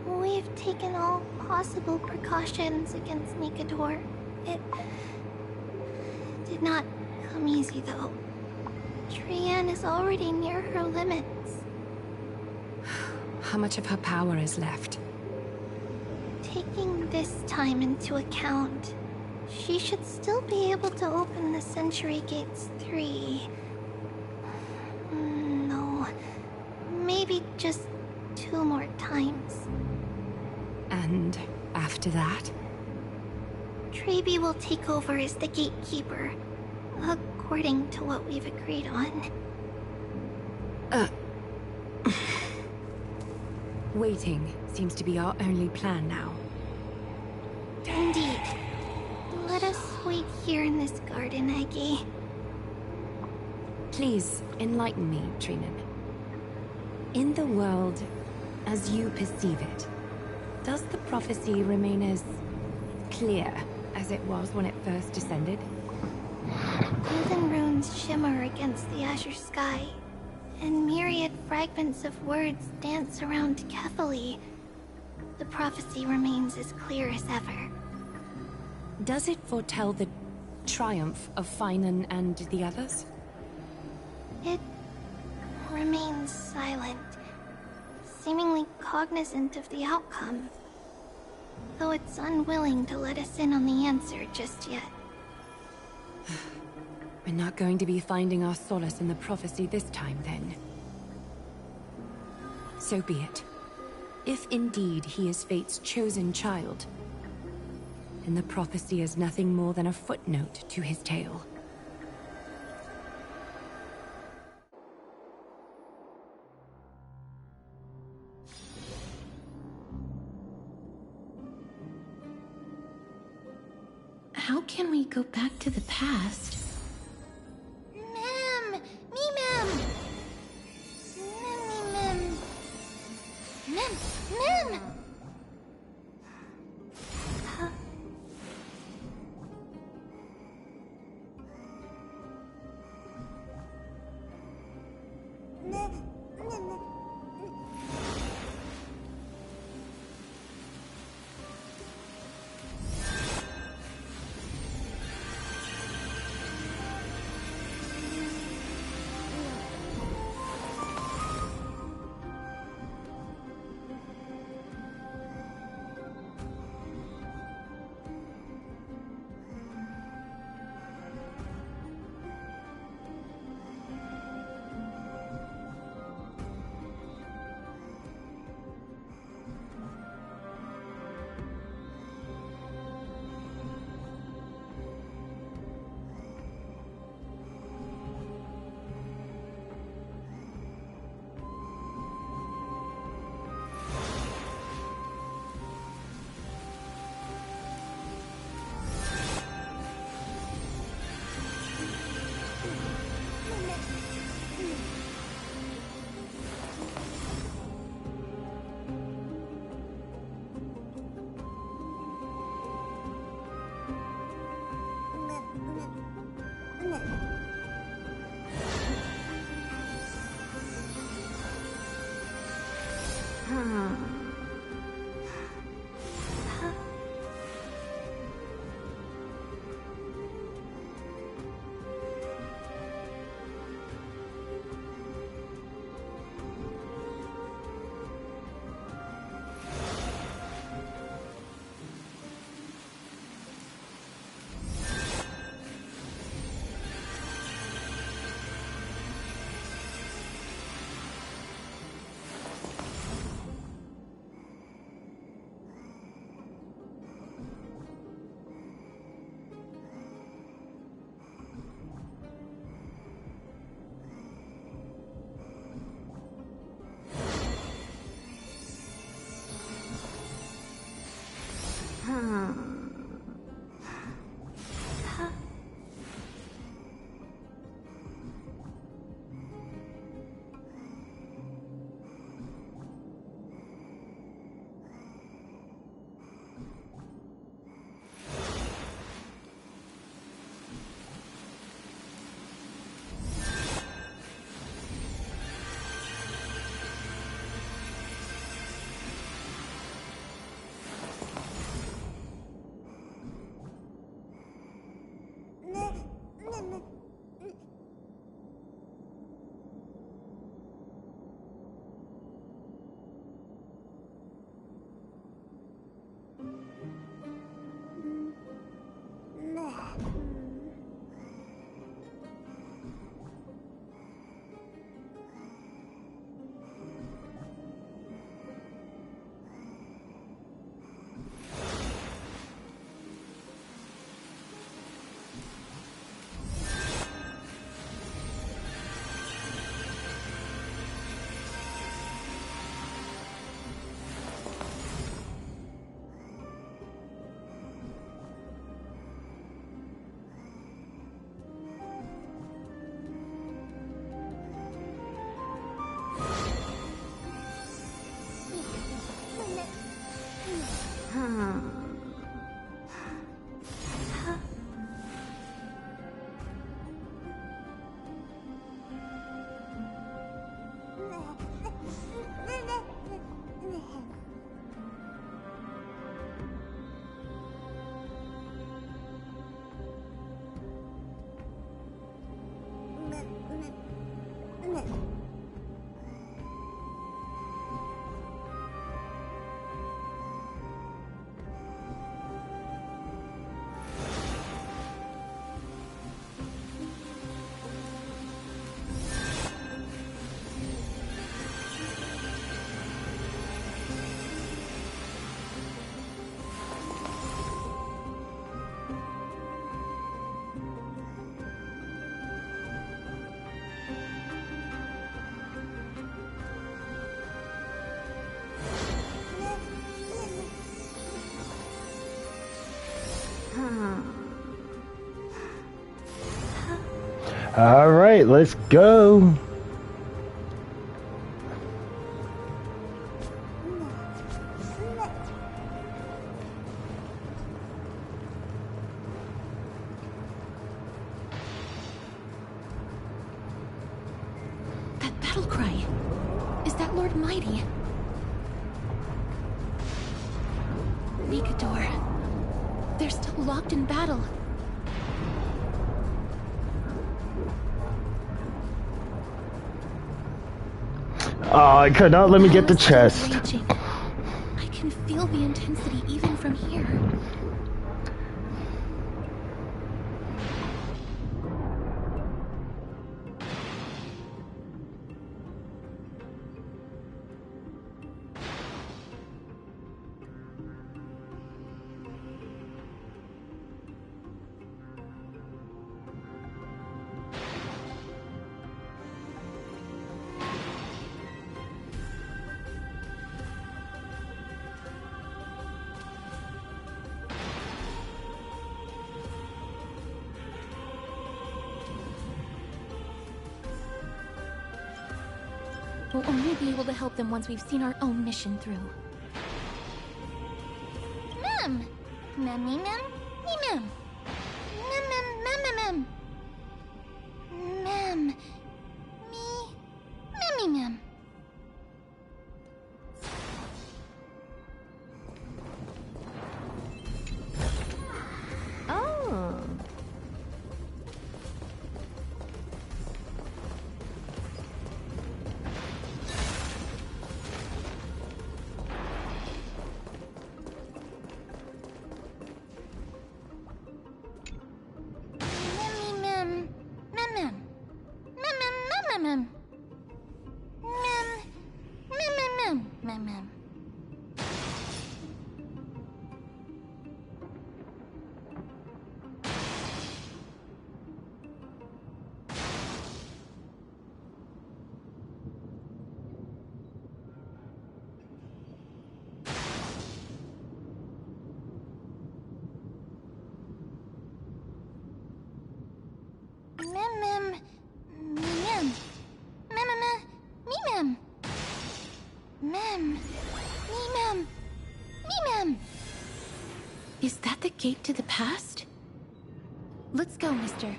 We've taken all possible precautions against Nikador. It did not come easy, though. Trian is already near her limits.
How much of her power is left?
Taking this time into account, she should still be able to open the Century Gates 3. No, maybe just 2 more times.
And after that?
Trebi will take over as the gatekeeper, according to what we've agreed on.
Waiting seems to be our only plan now.
Indeed. Let us wait here in this garden, Aggie.
Please, enlighten me, Trinan. In the world, as you perceive it, does the prophecy remain as clear as it was when it first descended?
Golden runes shimmer against the azure sky, and myriad fragments of words dance around Kefali. The prophecy remains as clear as ever.
Does it foretell the triumph of Finan and the others?
It
remains silent, seemingly cognizant of the outcome, though it's unwilling to let us in on the answer just yet.
We're not going to be finding our solace in the prophecy this time, then. So be it. If indeed he is Fate's chosen child, then the prophecy is nothing more than a footnote to his tale.
How can we go back to the past?
Mem! Me, Mem! Mem! Mem! Mem! Huh?
All right, let's go.
That battle cry. Is that Lord Mighty? Nikador. They're still locked in battle.
Oh, it could not let me get the chest.
I can feel the intensity even from here. We'll only be able to help them once we've seen our own mission through.
Mem! Mem, me, mem, me, mem. Mem, mem, mem, mem, mem. Mem. Me, mem.
Oh.
Is that the gate to the past? Let's go, mister.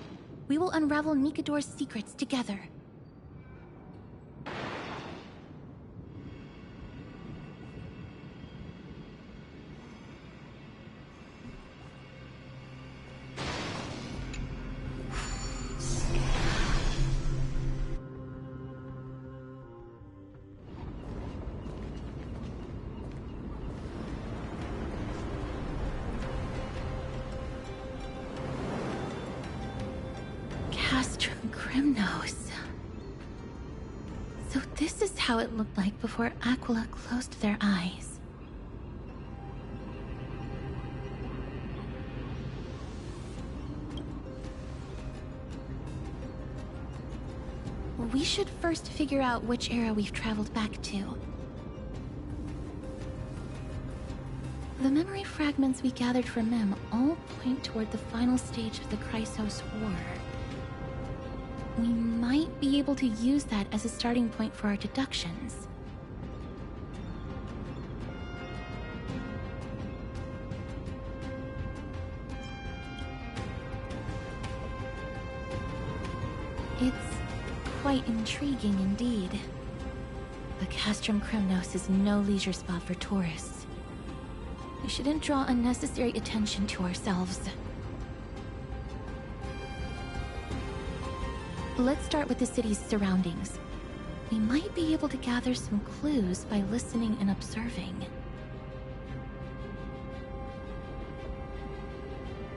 We will unravel Nikador's secrets together. Castrum Grimnos. So this is how it looked like before Aquila closed their eyes. We should first figure out which era we've traveled back to. The memory fragments we gathered from Mem all point toward the final stage of the Chrysos War. We might be able to use that as a starting point for our deductions. It's quite intriguing indeed. The Castrum Grimnos is no leisure spot for tourists. We shouldn't draw unnecessary attention to ourselves. Let's start with the city's surroundings. We might be able to gather some clues by listening and observing.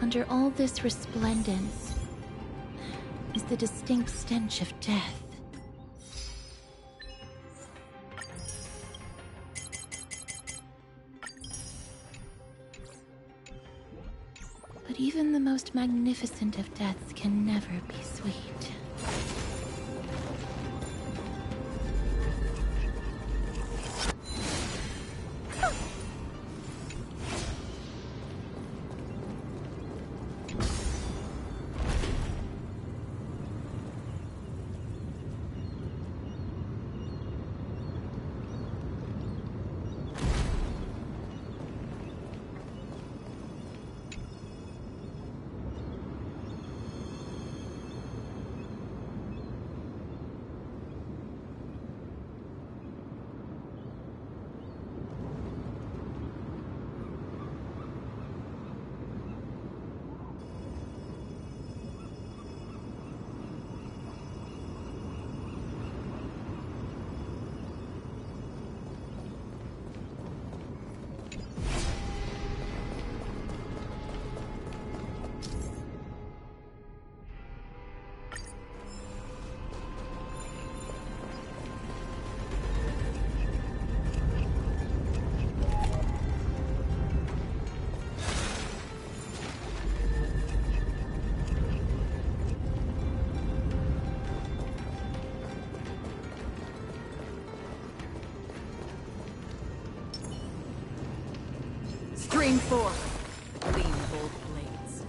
Under all this resplendence is the distinct stench of death. But even the most magnificent of deaths can never be sweet.
forth. Gleam bold blades.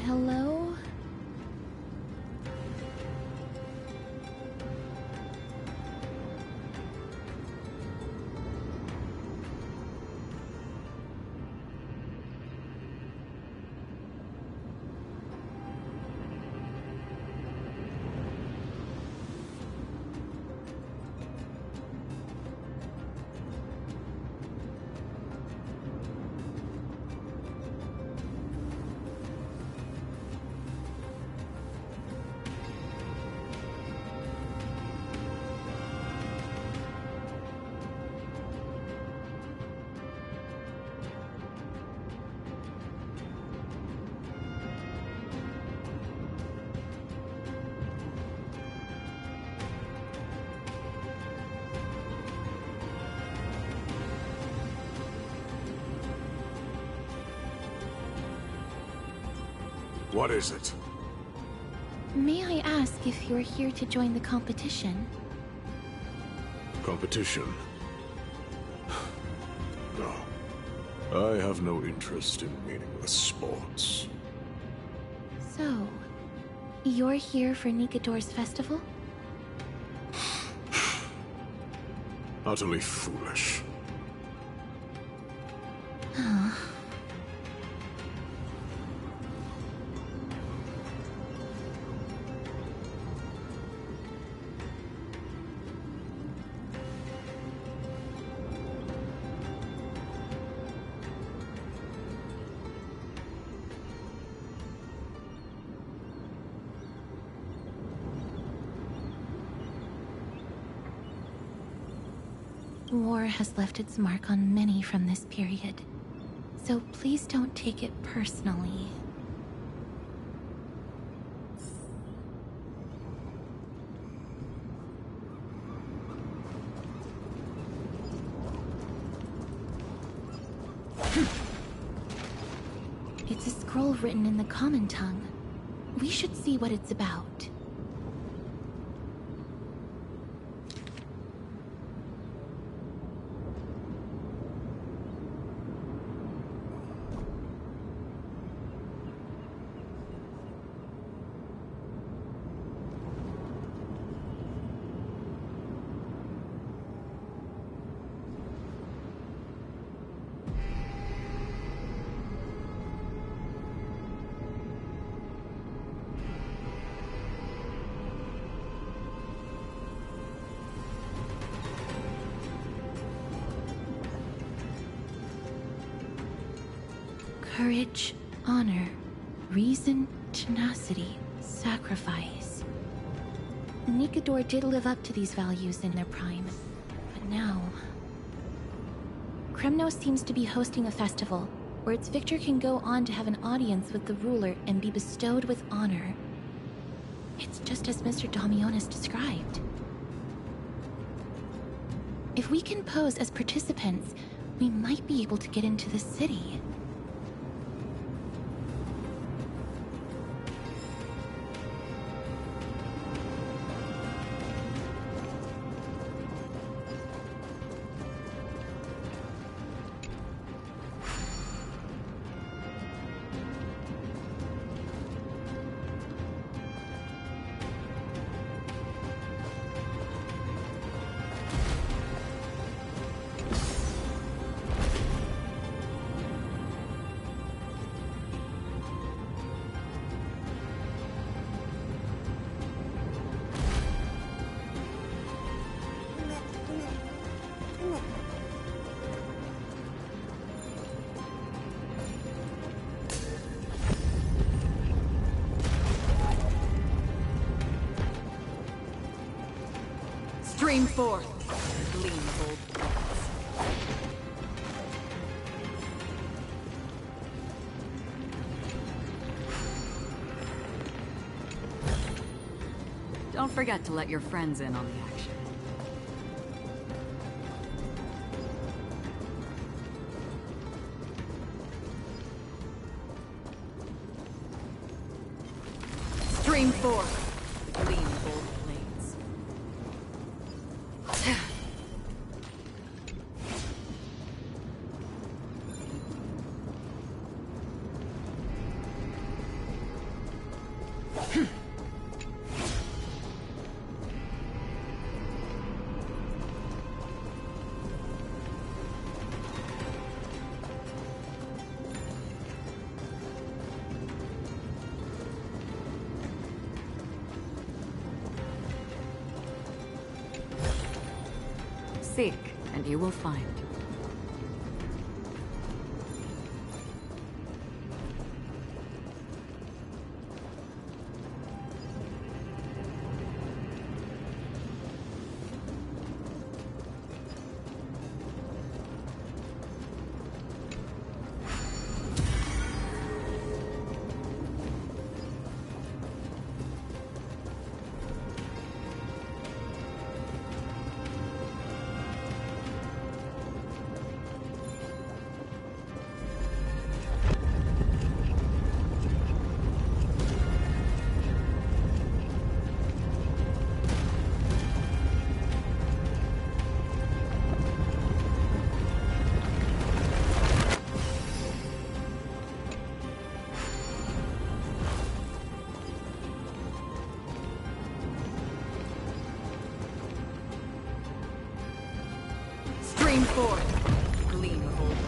Hello?
What is it?
May I ask if you're here to join the competition?
Competition? No. I have no interest in meaningless sports.
So, you're here for Nikador's festival?
Utterly foolish.
Huh. War has left its mark on many from this period, so please don't take it personally. It's a scroll written in the common tongue. We should see what it's about. Courage, honor, reason, tenacity, sacrifice. Nikador did live up to these values in their prime, but now... Kremnos seems to be hosting a festival where its victor can go on to have an audience with the ruler and be bestowed with honor. It's just as Mr. Damionis described. If we can pose as participants, we might be able to get into the city.
Stream forth, gleam of old blades. Don't forget to let your friends in on the action. Stream forth, gleam of old blades. Seek, and you will find. Stream forth, gleam of old blades.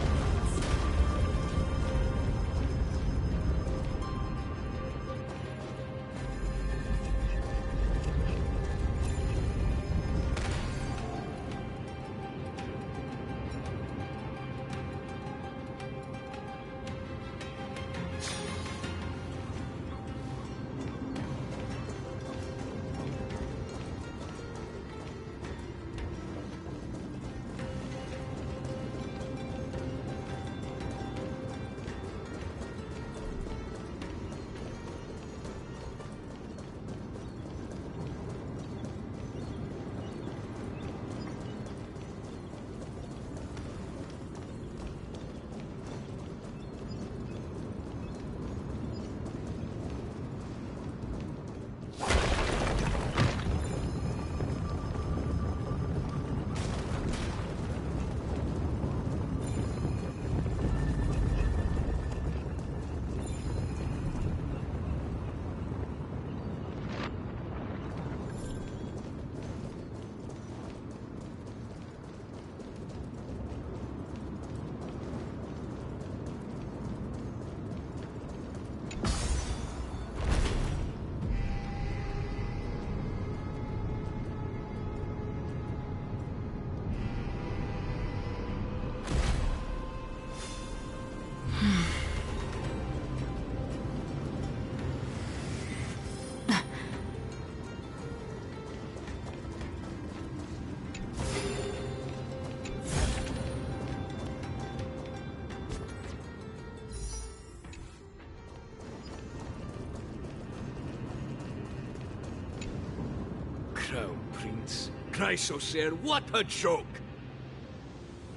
Chrysosaur, what a joke!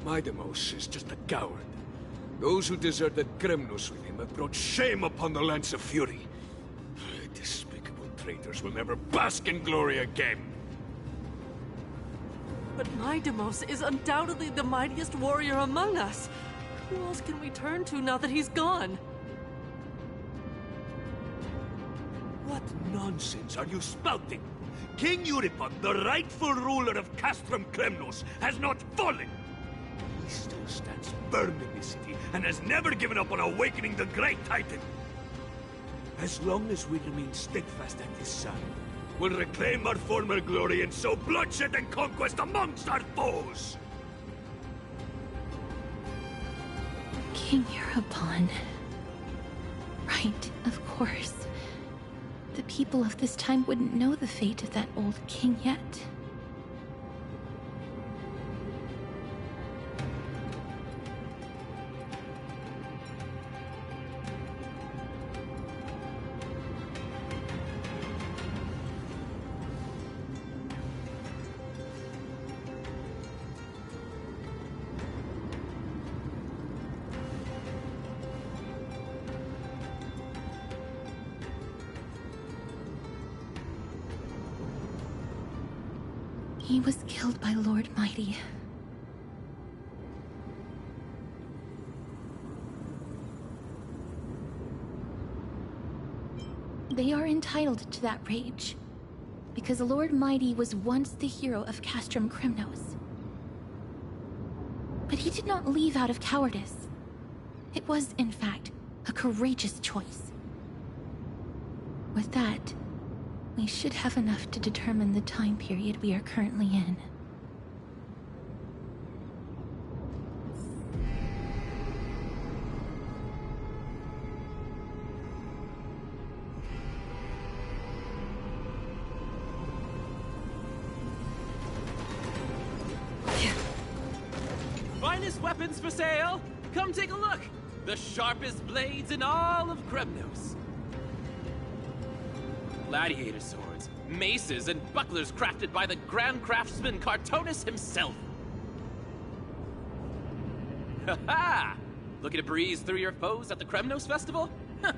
Midemos is just a coward. Those who deserted Kremnos with him have brought shame upon the Lance of Fury. Despicable traitors will never bask in glory again.
But Midemos is undoubtedly the mightiest warrior among us. Who else can we turn to now that he's gone?
What nonsense are you spouting? King Euripon, the rightful ruler of Castrum Kremnos, has not fallen! He still stands firm in the city, and has never given up on awakening the Great Titan! As long as we remain steadfast at his side, we'll reclaim our former glory and sow bloodshed and conquest amongst our foes!
King Euripon. Right, of course. The people of this time wouldn't know the fate of that old king yet. He was killed by Lord Mighty. They are entitled to that rage, because Lord Mighty was once the hero of Castrum Kremnos. But he did not leave out of cowardice. It was, in fact, a courageous choice. With that, we should have enough to determine the time period we are currently in.
Finest weapons for sale! Come take a look! The sharpest blades in all of Kremnos. Gladiator swords, maces, and bucklers crafted by the Grand Craftsman Cartonis himself. Ha ha! Looking to breeze through your foes at the Kremnos Festival? Huh.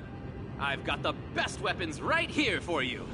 I've got the best weapons right here for you.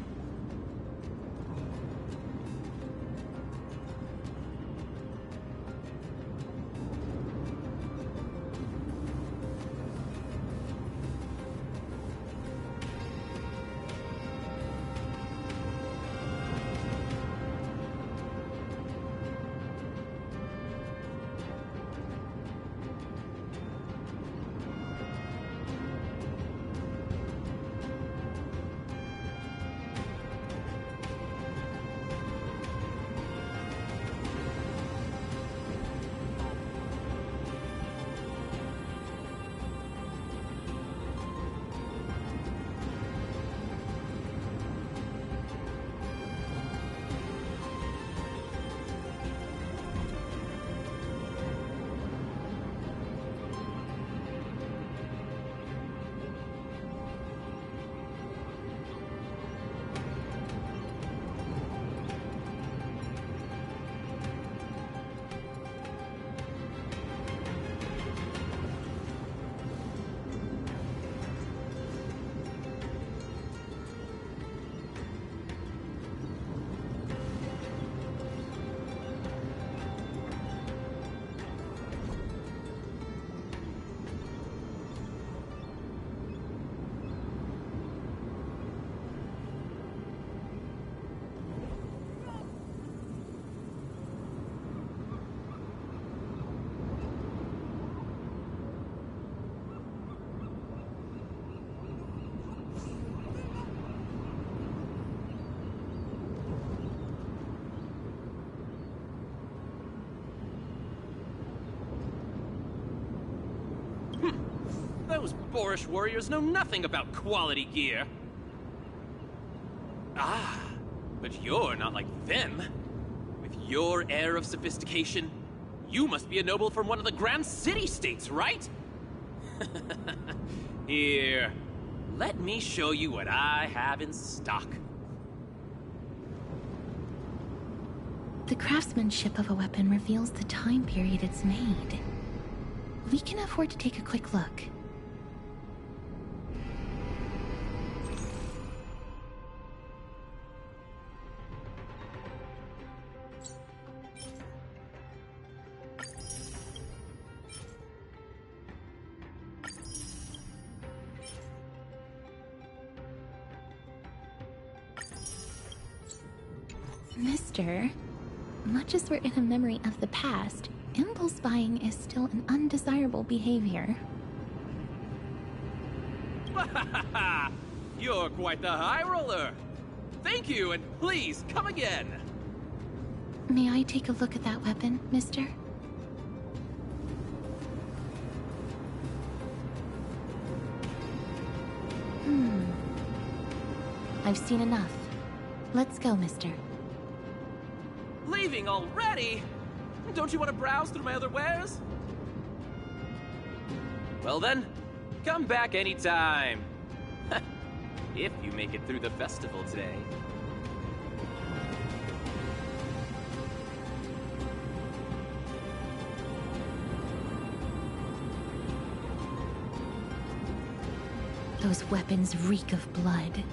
Those boorish warriors know nothing about quality gear. Ah, but you're not like them. With your air of sophistication, you must be a noble from one of the Grand City-States, right? Here, let me show you what I have in stock.
The craftsmanship of a weapon reveals the time period it's made. We can afford to take a quick look. Mister, much as we're in a memory of the past, impulse buying is still an undesirable behavior.
You're quite the high roller. Thank you, and please come again.
May I take a look at that weapon, mister? I've seen enough. Let's go, mister.
Leaving already? Don't you want to browse through my other wares? Well then, come back anytime. If you make it through the festival today.
Those weapons reek of blood.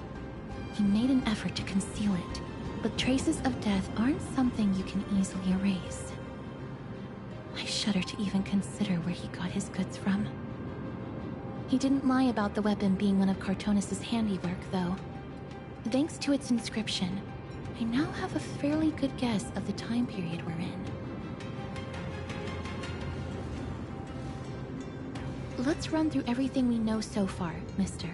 He made an effort to conceal it, but traces of death aren't something you can easily erase. I shudder to even consider where he got his goods from. He didn't lie about the weapon being one of Cartonis' handiwork, though. Thanks to its inscription, I now have a fairly good guess of the time period we're in. Let's run through everything we know so far, mister.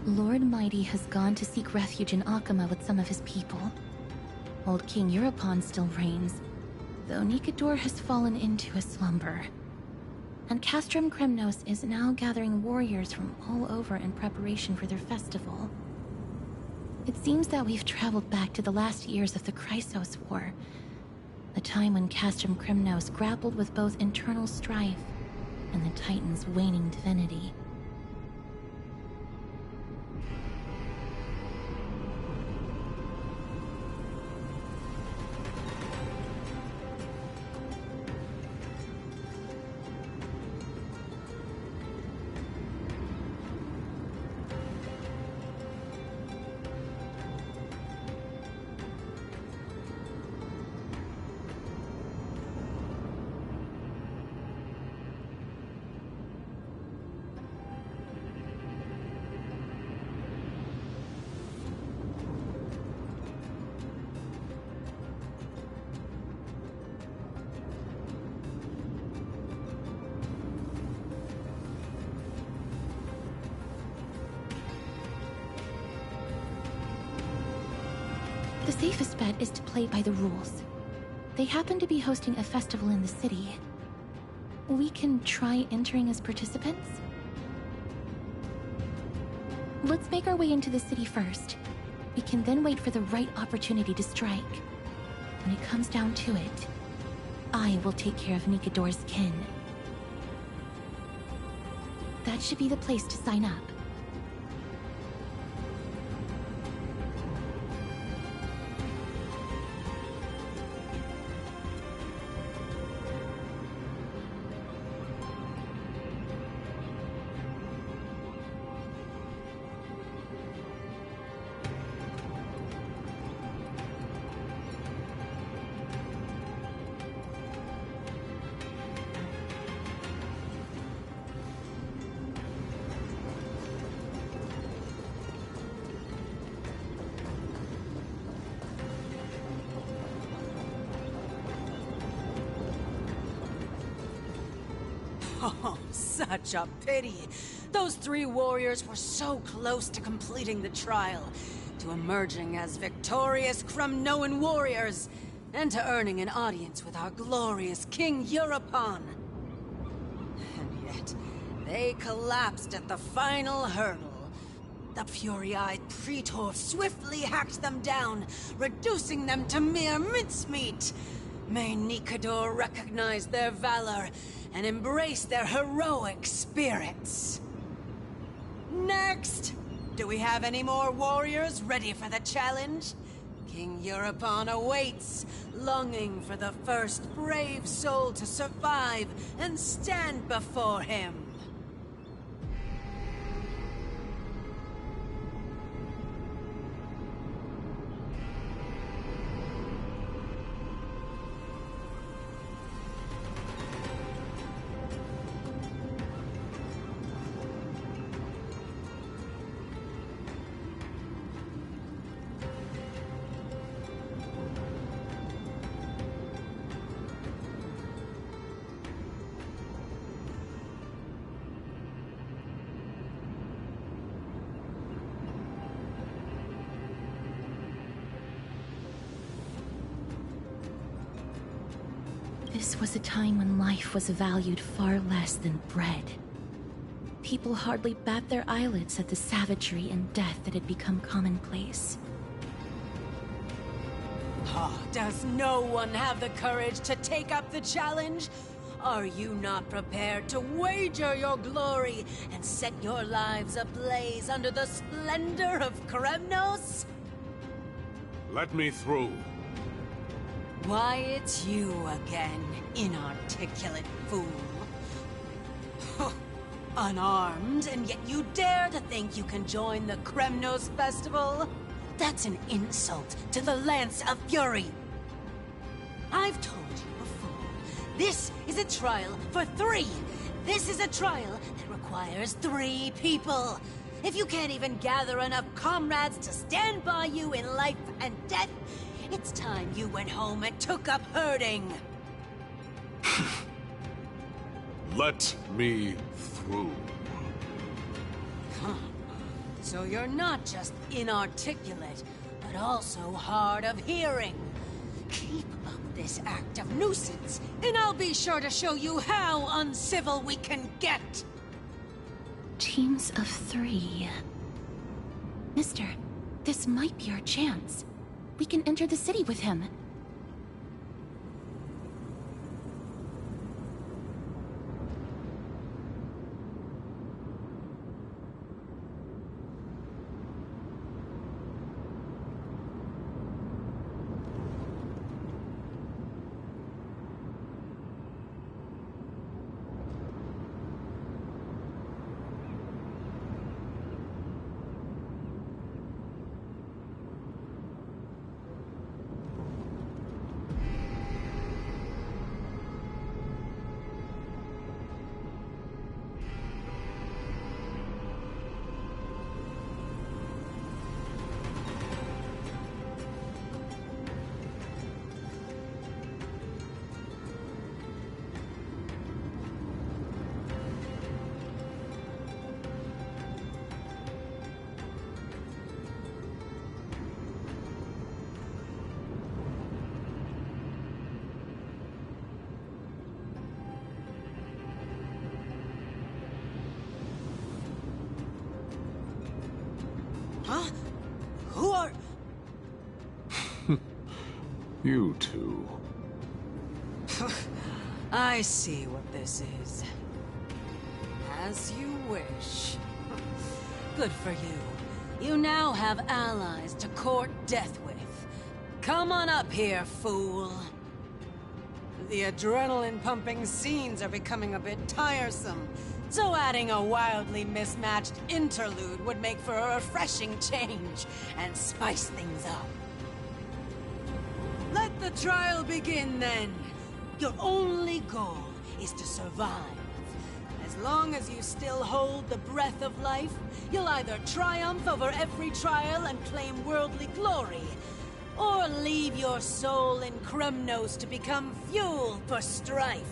Lord Mighty has gone to seek refuge in Akama with some of his people. Old King Europon still reigns, though Nikador has fallen into a slumber. And Castrum Kremnos is now gathering warriors from all over in preparation for their festival. It seems that we've traveled back to the last years of the Chrysos War, a time when Castrum Kremnos grappled with both internal strife and the Titan's waning divinity. The safest bet is to play by the rules. They happen to be hosting a festival in the city. We can try entering as participants? Let's make our way into the city first. We can then wait for the right opportunity to strike. When it comes down to it, I will take care of Nikador's kin. That should be the place to sign up.
Oh, such a pity. Those three warriors were so close to completing the trial, to emerging as victorious Kremnoan warriors, and to earning an audience with our glorious King Europon. And yet, they collapsed at the final hurdle. The fury-eyed Praetor swiftly hacked them down, reducing them to mere mincemeat. May Nikador recognize their valor and embrace their heroic spirits. Next! Do we have any more warriors ready for the challenge? King Euripon awaits, longing for the first brave soul to survive and stand before him.
This was a time when life was valued far less than bread. People hardly bat their eyelids at the savagery and death that had become commonplace.
Oh, does no one have the courage to take up the challenge? Are you not prepared to wager your glory and set your lives ablaze under the splendor of Kremnos?
Let me through.
Why, it's you again, inarticulate fool. Unarmed, and yet you dare to think you can join the Kremnos Festival? That's an insult to the Lance of Fury. I've told you before, this is a trial for 3. This is a trial that requires 3 people. If you can't even gather enough comrades to stand by you in life and death, it's time you went home and took up herding.
Let me through.
Huh. So you're not just inarticulate, but also hard of hearing. Keep up this act of nuisance, and I'll be sure to show you how uncivil we can get.
Teams of 3. Mister, this might be our chance. We can enter the city with him.
Huh? Who are...
You two.
I see what this is. As you wish. Good for you. You now have allies to court death with. Come on up here, fool. The adrenaline-pumping scenes are becoming a bit tiresome, so adding a wildly mismatched interlude would make for a refreshing change and spice things up. Let the trial begin, then. Your only goal is to survive. As long as you still hold the breath of life, you'll either triumph over every trial and claim worldly glory, or leave your soul in Kremnos to become fuel for strife.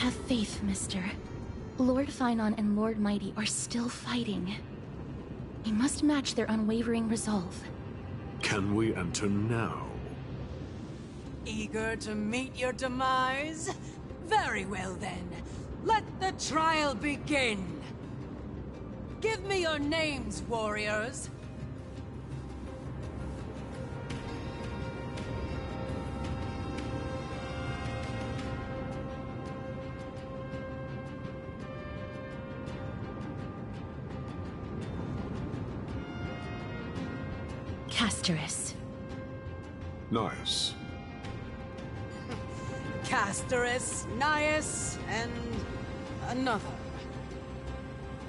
Have faith, mister. Lord Finon and Lord Mighty are still fighting. We must match their unwavering resolve.
Can we enter now?
Eager to meet your demise? Very well then. Let the trial begin. Give me your names, warriors.
Casterus.
Nice.
Casterus, Nias, and another.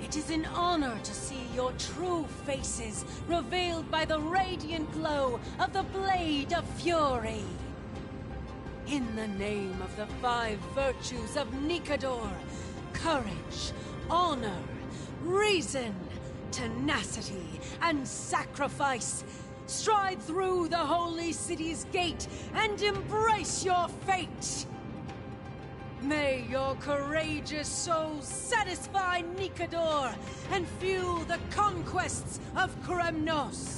It is an honor to see your true faces revealed by the radiant glow of the Blade of Fury. In the name of the 5 virtues of Nikador, courage, honor, reason, tenacity, and sacrifice, stride through the holy city's gate and embrace your fate! May your courageous souls satisfy Nikador and fuel the conquests of Kremnos!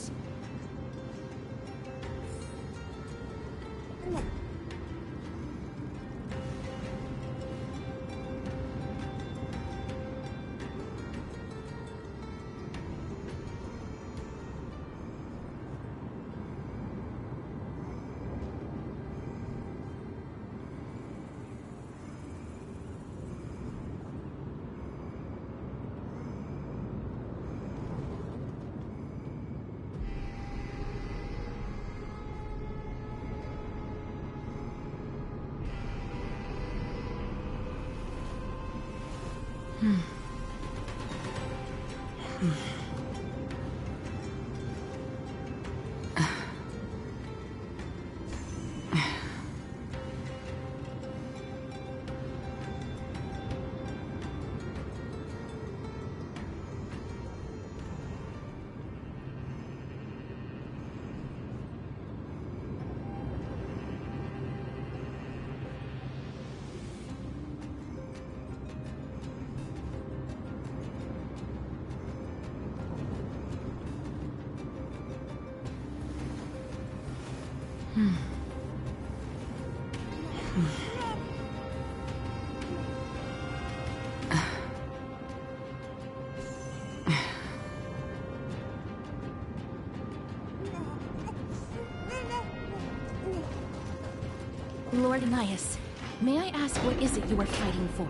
Lord Nias, may I ask what is it you are fighting for?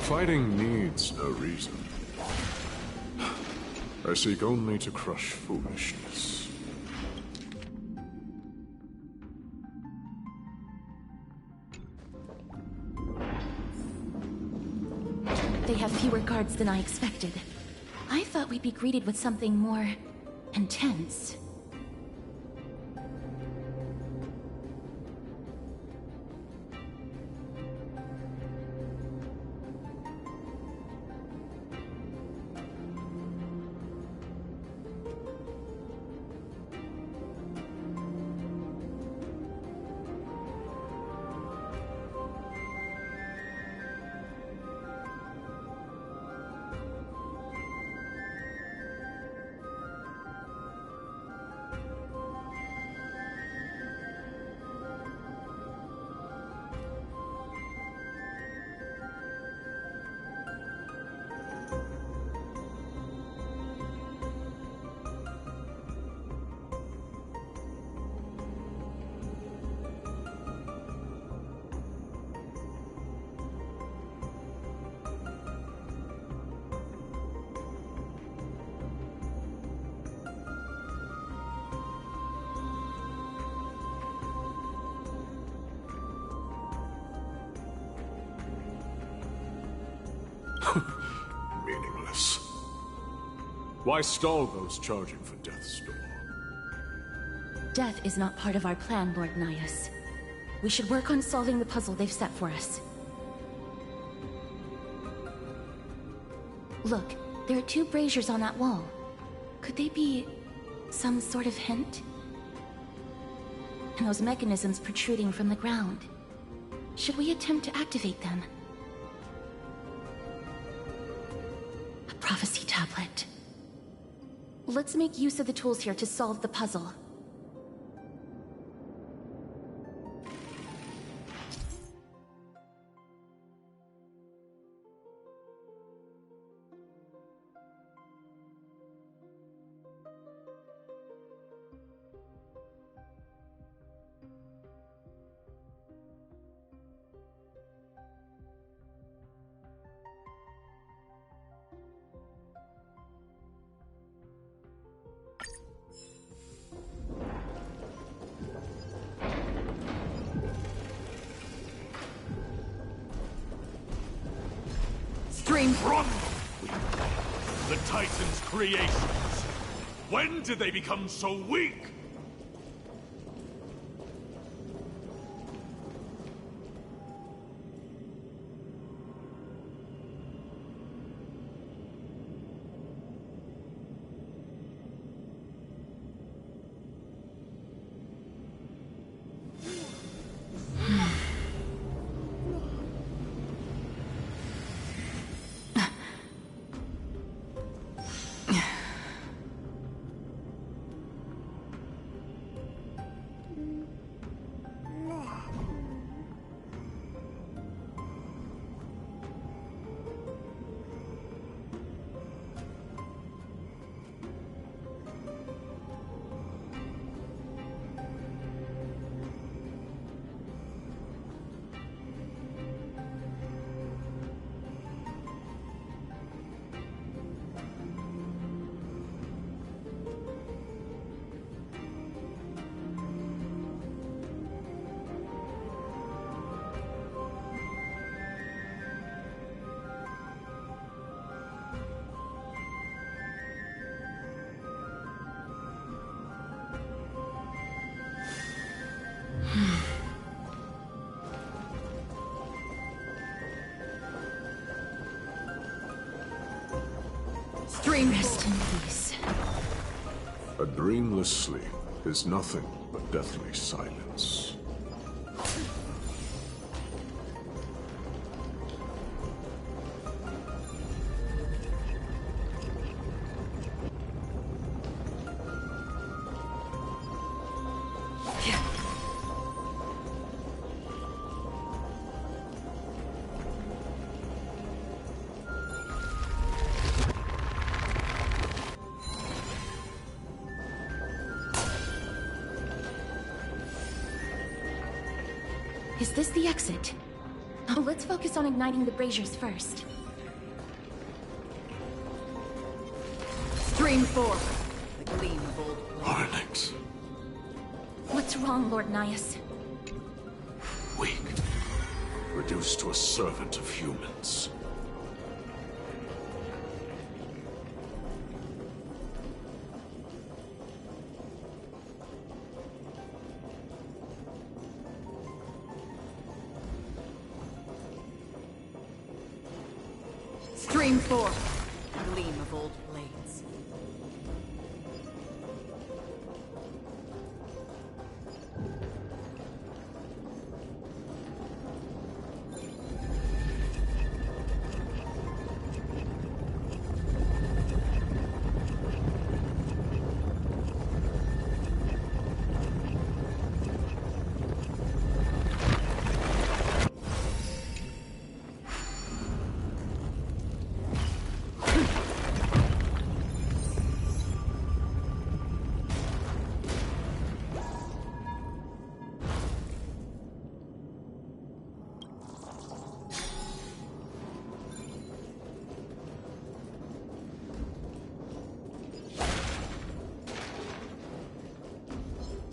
Fighting needs no reason. I seek only to crush foolishness.
They have fewer guards than I expected. I thought we'd be greeted with something more intense.
Meaningless. Why stall those charging for Death's Door?
Death is not part of our plan, Lord Nias. We should work on solving the puzzle they've set for us. Look, there are 2 braziers on that wall. Could they be some sort of hint? And those mechanisms protruding from the ground. Should we attempt to activate them? A prophecy tablet. Let's make use of the tools here to solve the puzzle.
Stream from the Titan's creations. When did they become so weak?
Rest in peace.
A dreamless sleep is nothing but deathly silence.
Is this the exit? Oh, let's focus on igniting the braziers first.
Stream 4. The gleam of old
Arnix.
What's wrong, Lord Nias?
Weak. Reduced to a servant of humans.
Stream 4. The gleam of old blades.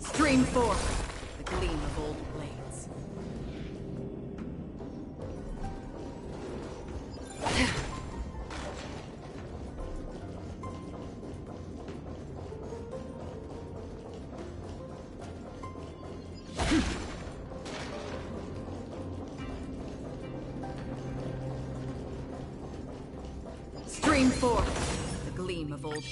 Stream 4. The gleam of old blades. Stream 4. The gleam of old blades.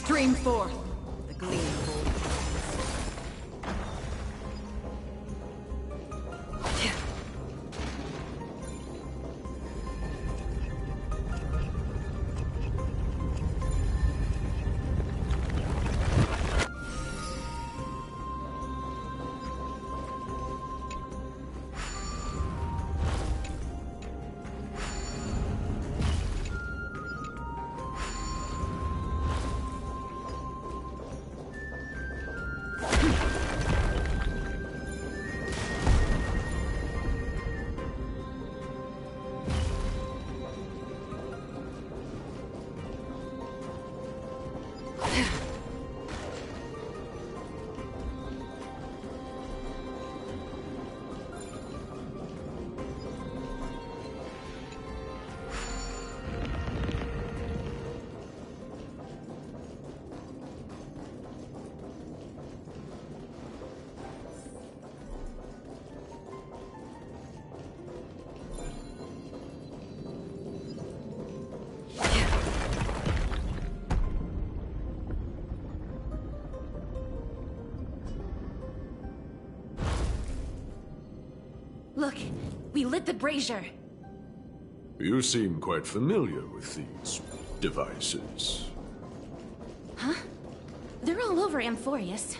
Stream forth the gleam of old
Look, we lit the brazier.
You seem quite familiar with these devices.
Huh? They're all over Amphorius.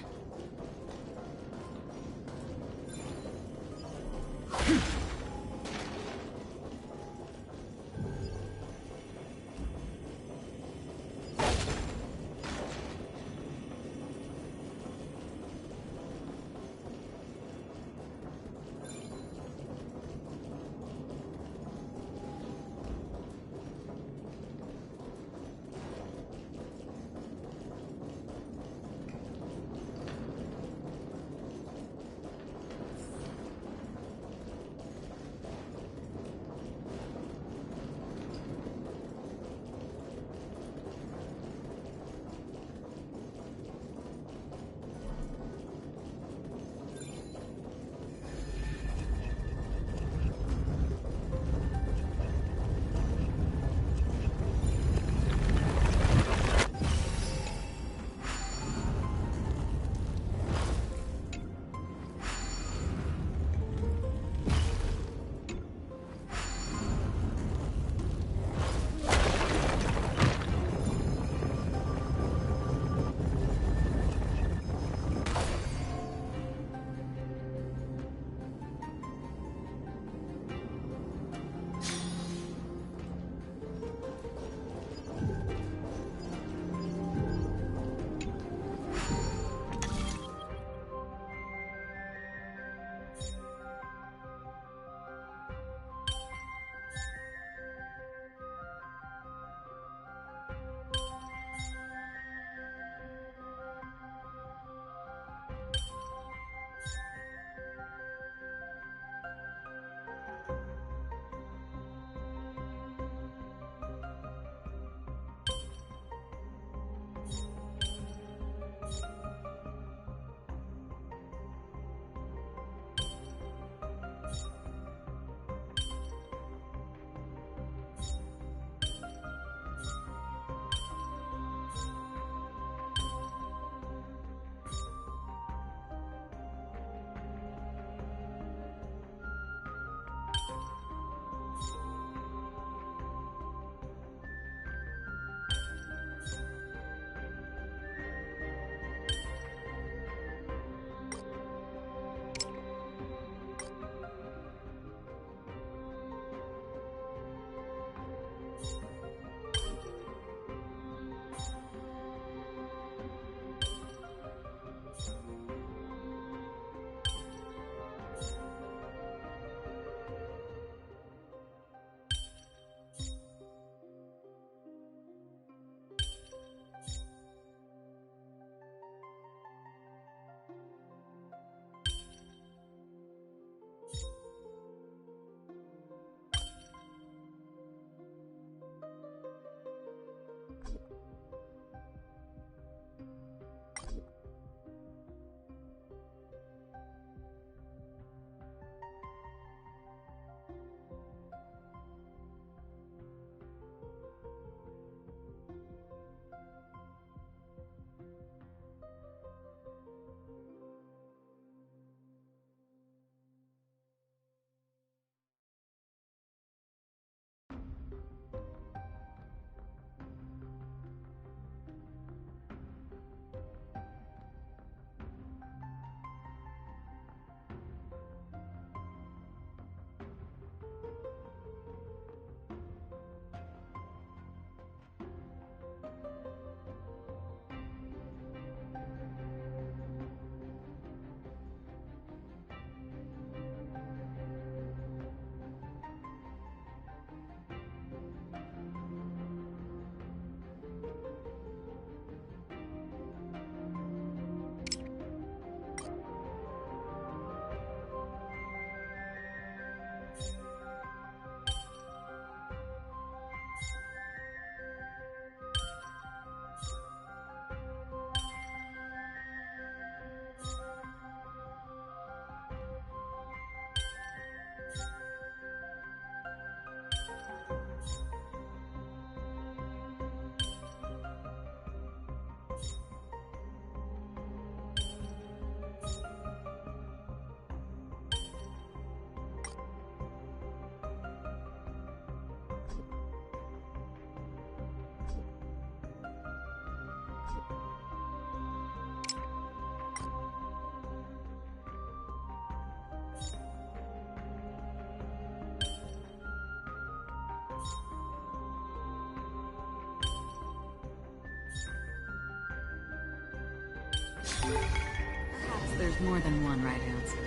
Perhaps there's more than one right answer.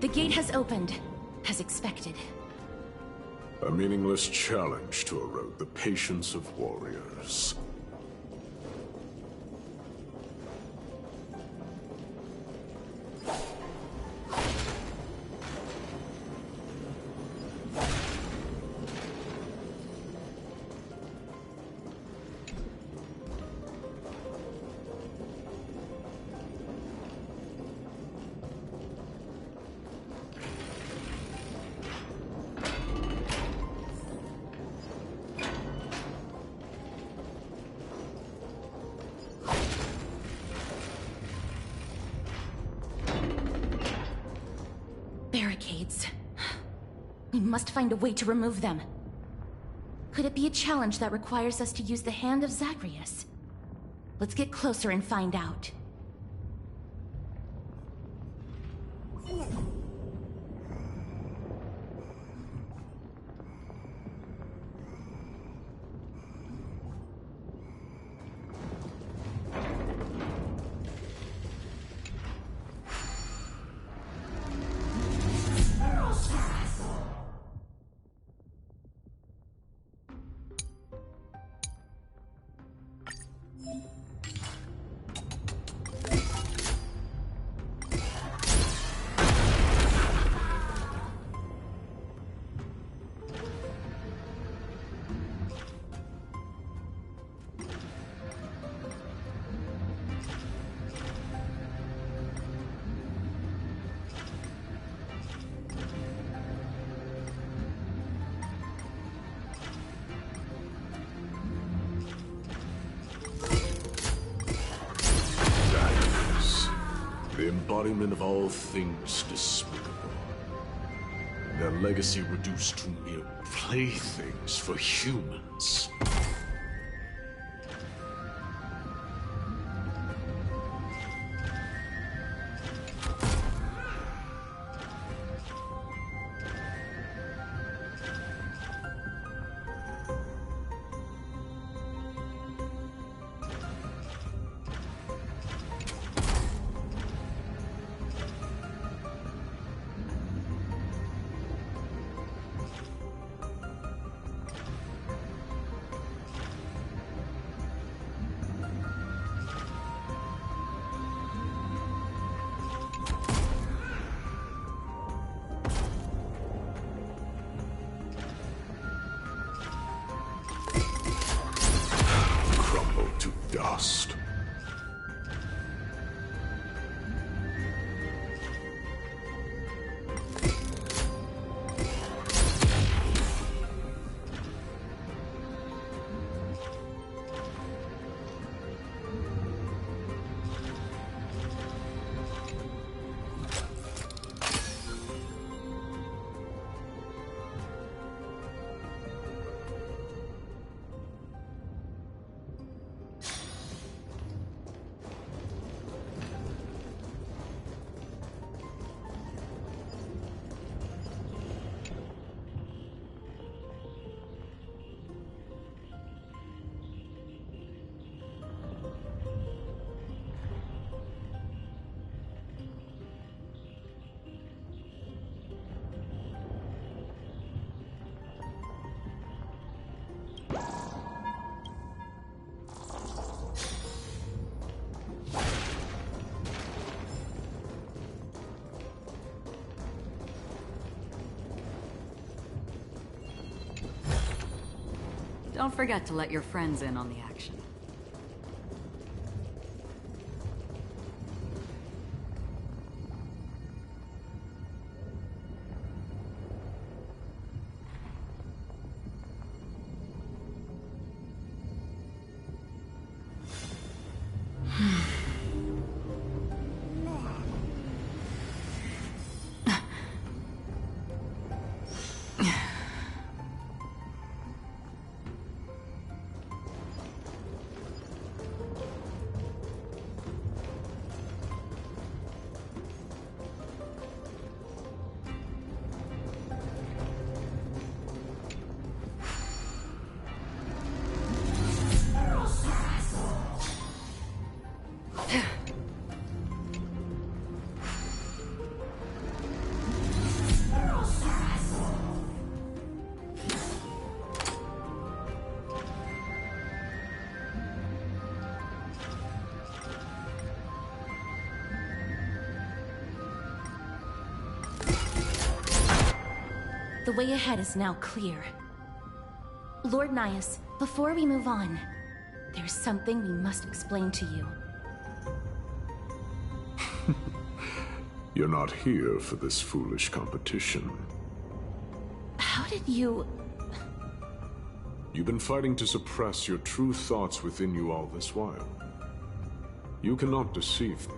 The gate has opened, as expected.
A meaningless challenge to erode the patience of warriors.
Barricades. We must find a way to remove them. Could it be a challenge that requires us to use the hand of Zagreus? Let's get closer and find out.
The embodiment of all things despicable. Their legacy reduced to mere playthings for humans. Dust.
Don't forget to let your friends in on the action.
The way ahead is now clear. Lord Nias, before we move on, there's something we must explain to you.
You're not here for this foolish competition.
How did you...
You've been fighting to suppress your true thoughts within you all this while. You cannot deceive me.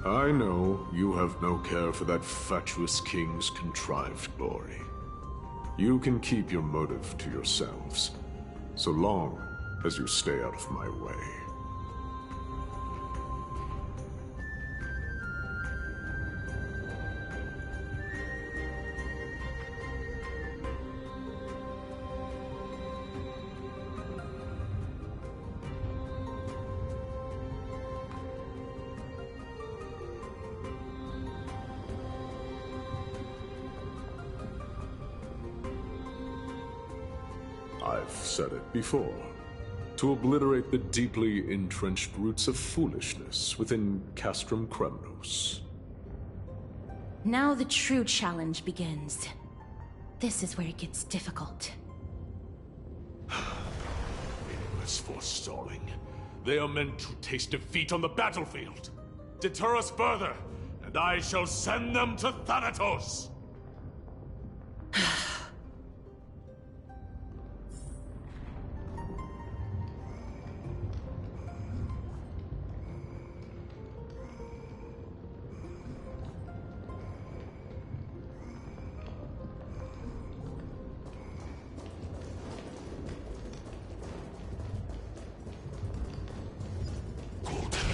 I know you have no care for that fatuous king's contrived glory. You can keep your motive to yourselves, so long as you stay out of my way. I've said it before. To obliterate the deeply entrenched roots of foolishness within Castrum Kremnos.
Now the true challenge begins. This is where it gets difficult.
Meaningless forestalling. They are meant to taste defeat on the battlefield. Deter us further, and I shall send them to Thanatos!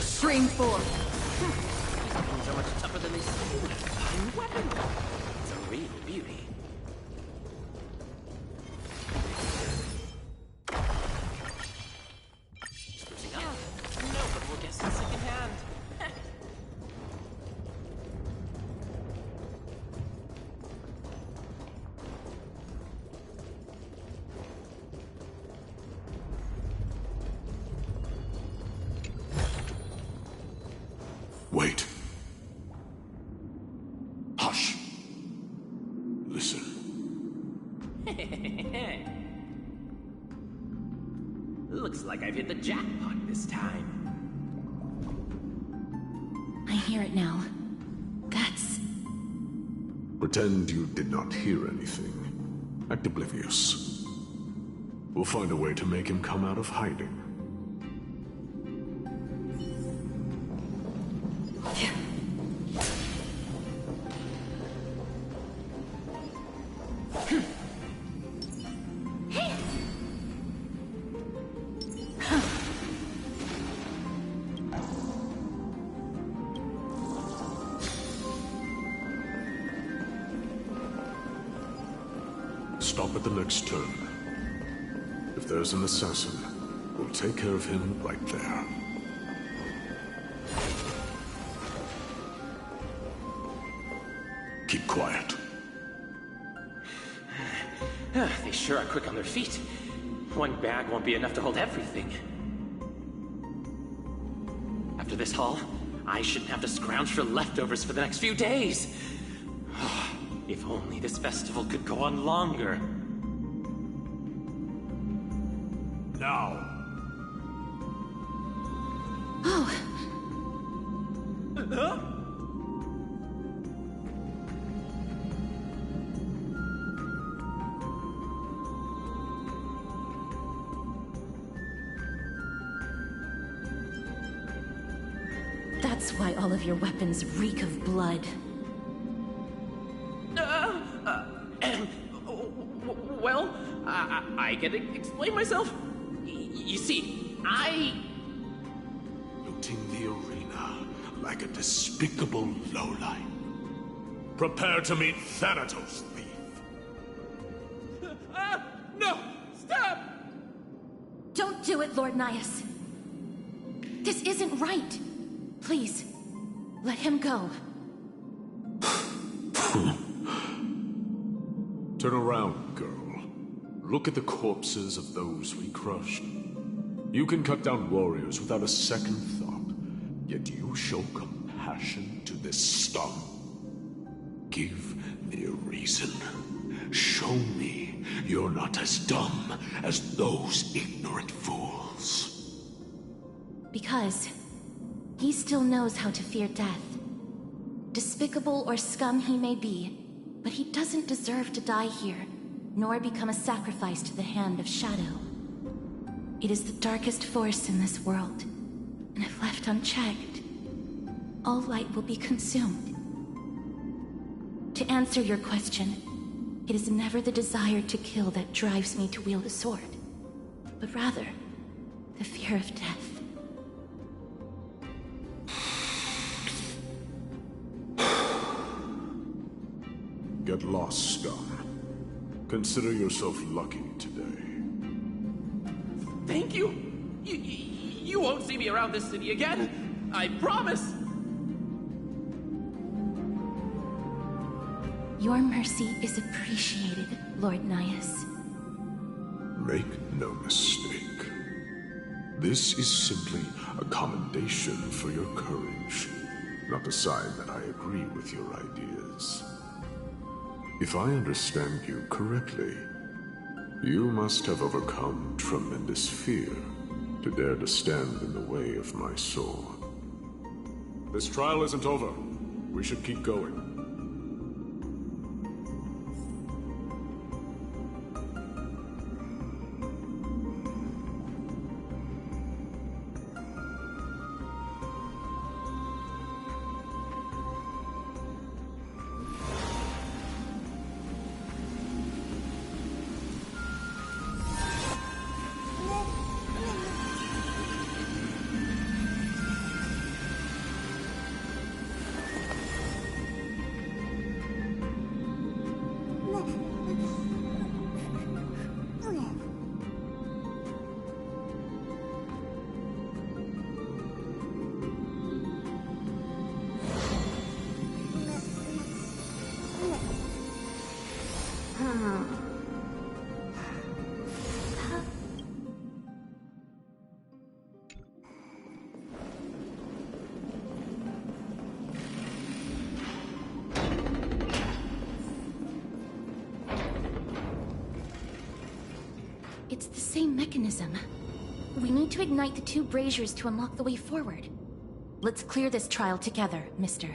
Spring forth.
These are much tougher than they seem. Fine weapon. It's a real beauty. Sprucing up. No, but we'll get some second hand.
Wait. Hush. Listen.
Looks like I've hit the jackpot this time.
I hear it now. That's...
Pretend you did not hear anything. Act oblivious. We'll find a way to make him come out of hiding. Stop at the next turn. If there's an assassin, we'll take care of him right there. Keep quiet.
They sure are quick on their feet. One bag won't be enough to hold everything. After this haul, I shouldn't have to scrounge for leftovers for the next few days. If only this festival could go on longer.
Now.
Oh. That's why all of your weapons reek of blood.
Well, I can explain myself. You see,
looting the arena like a despicable lowlife. Prepare to meet Thanatos, thief.
No! Stop!
Don't do it, Lord Nias. This isn't right. Please, let him go.
Turn around, girl. Look at the corpses of those we crushed. You can cut down warriors without a second thought, yet you show compassion to this scum.
Give me a reason. Show me you're not as dumb as those ignorant fools.
Because he still knows how to fear death. Despicable or scum he may be, but he doesn't deserve to die here, nor become a sacrifice to the hand of Shadow. It is the darkest force in this world, and if left unchecked, all light will be consumed. To answer your question, it is never the desire to kill that drives me to wield a sword, but rather the fear of death.
Get lost, scum. Consider yourself lucky today.
Thank you! You won't see me around this city again! I promise!
Your mercy is appreciated, Lord Naius.
Make no mistake. This is simply a commendation for your courage, not a sign that I agree with your ideas. If I understand you correctly, you must have overcome tremendous fear to dare to stand in the way of my sword. This trial isn't over. We should keep going.
It's the same mechanism. We need to ignite the two braziers to unlock the way forward. Let's clear this trial together, mister.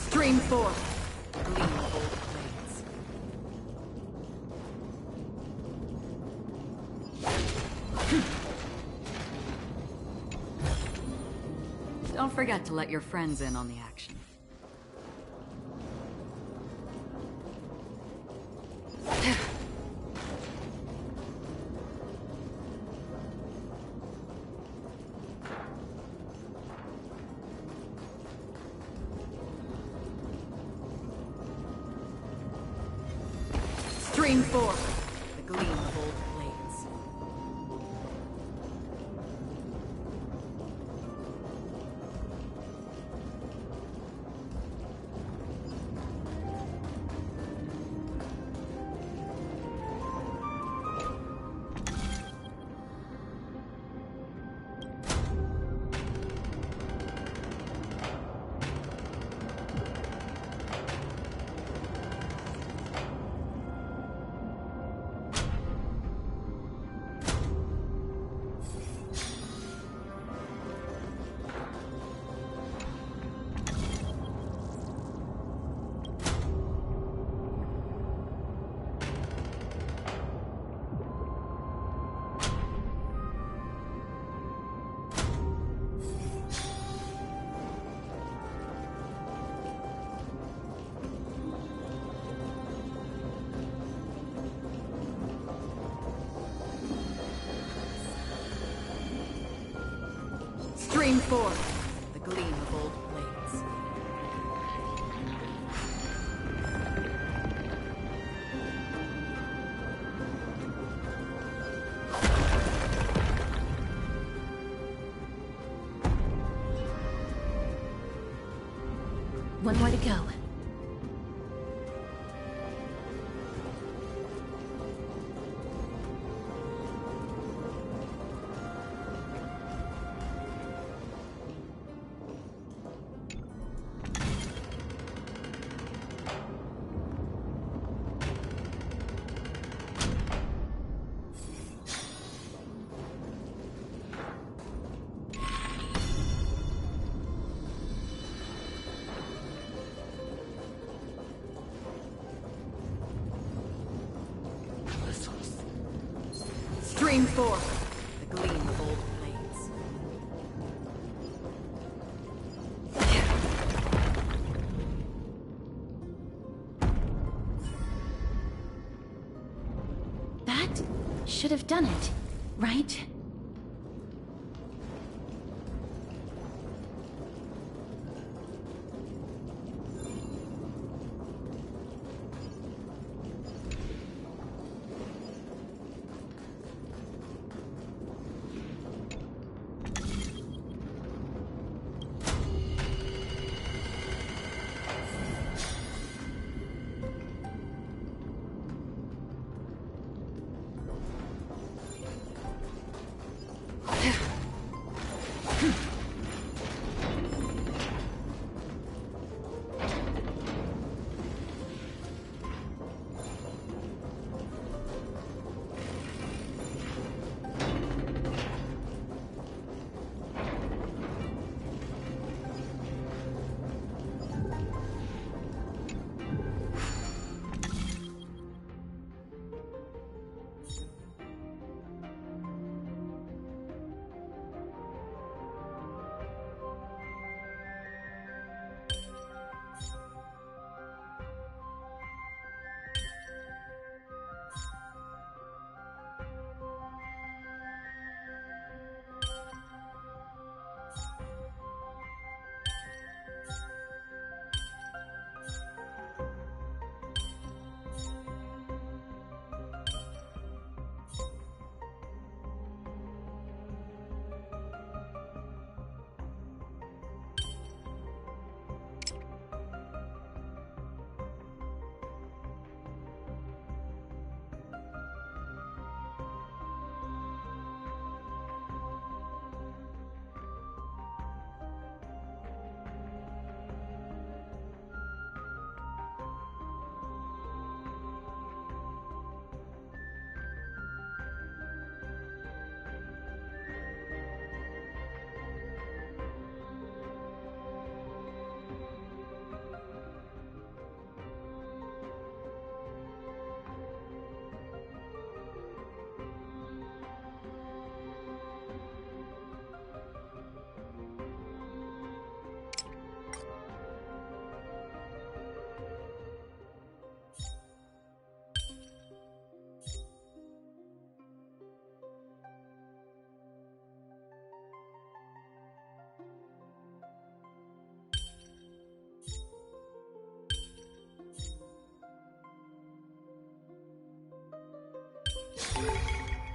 Stream forth. Gleam of old blades.
Don't forget to let your friends in on the action.
Stream forth. The gleam of old blades.
forth, the gleam of old blades.
One more to go.
Stream forth, the gleam of old blades.
That should have done it, right?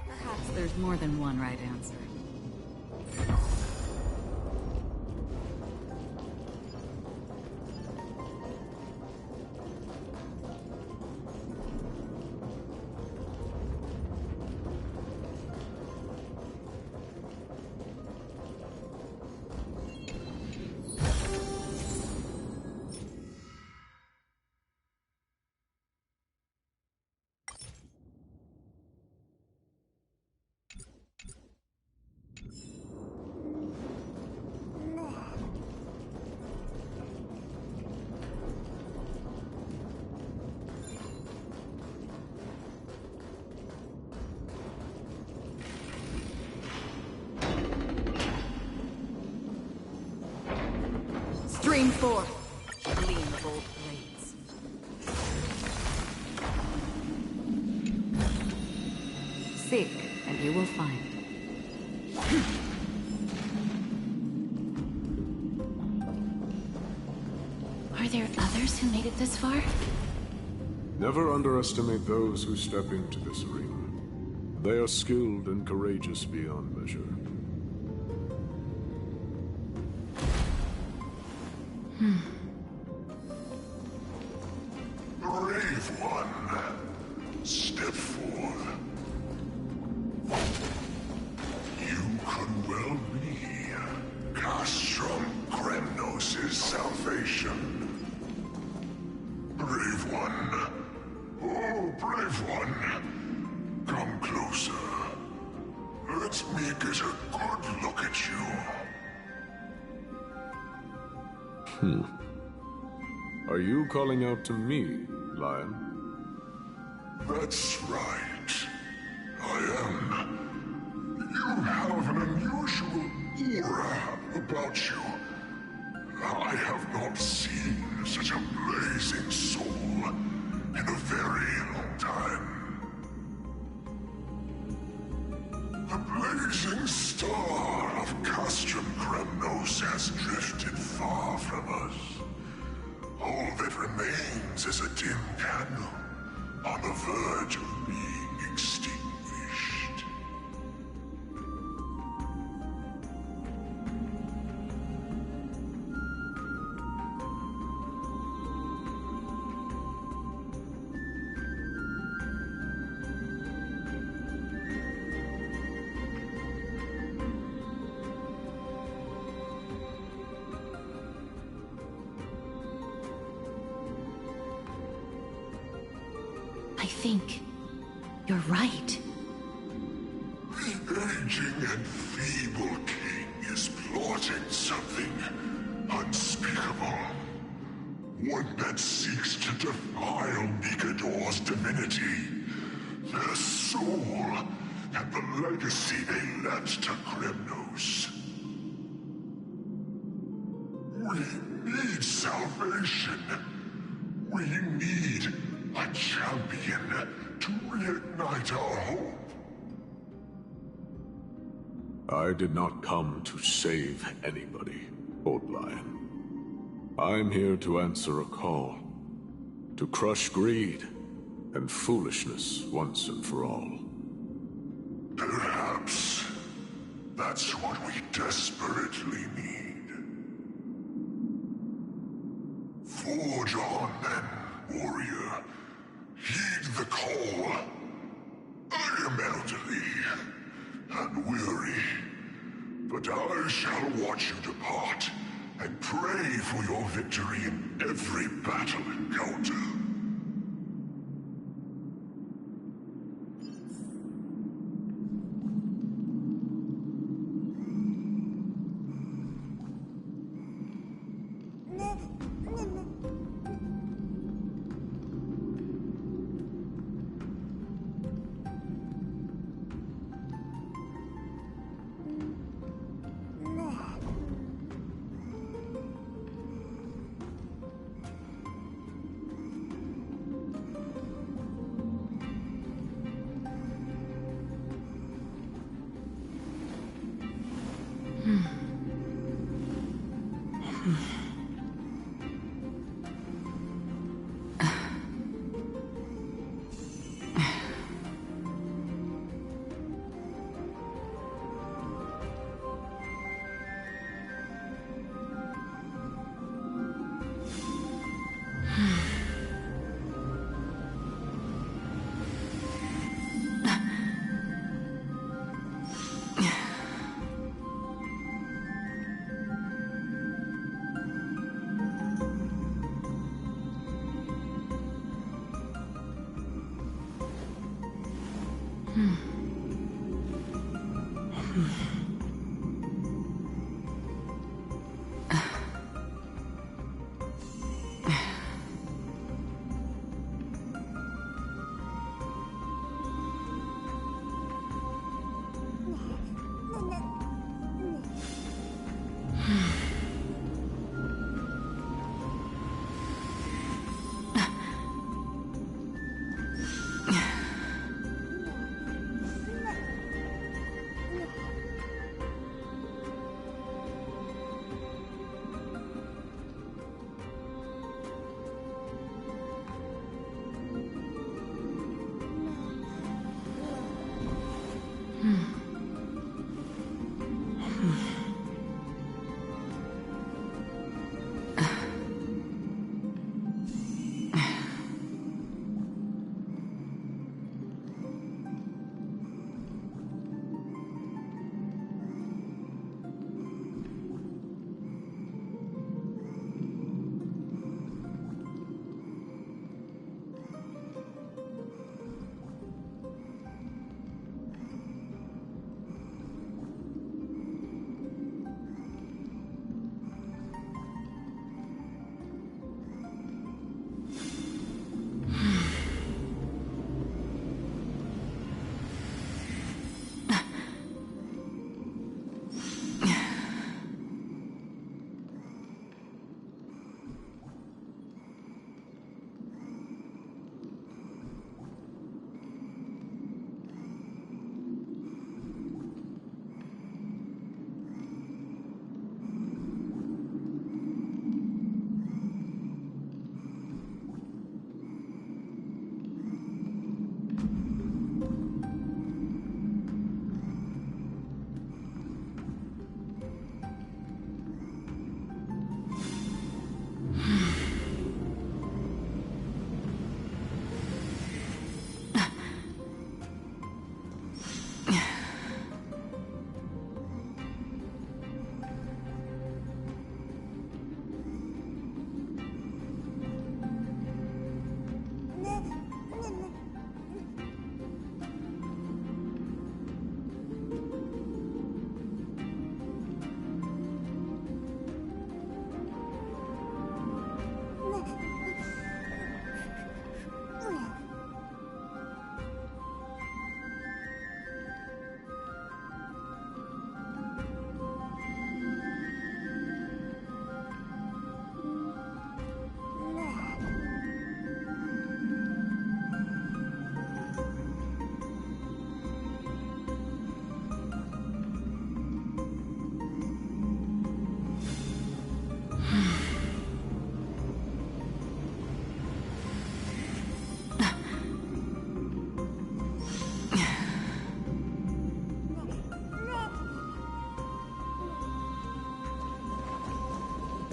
Perhaps there's more than one right answer. Stream forth, the gleam of old blades. Seek, and you will find.
to made it this far?
Never underestimate those who step into this arena. They are skilled and courageous beyond measure.
Brave one, step forth. You could well be Castrum Kremnos' salvation. Brave one. Oh, brave one. Come closer. Let me get a good look at you.
Are you calling out to me, Lion?
That's right. I am. You have an unusual aura about you. I have not seen such a blazing soul in a very long time. The blazing star of Castrum Kremnos has drifted far from us. All that remains is a dim candle on the verge of being extinguished.
I think you're right.
The aging and feeble king is plotting something unspeakable. One that seeks to defile Nikador's divinity, their soul, and the legacy they left to Kremnos. We need salvation. We need a champion to reignite our hope.
I did not come to save anybody, Old Lion. I'm here to answer a call. To crush greed and foolishness once and for all.
Perhaps that's what we desperately need. Forge on then, warrior. Heed the call. I am elderly and weary, but I shall watch you depart and pray for your victory in every battle encounter.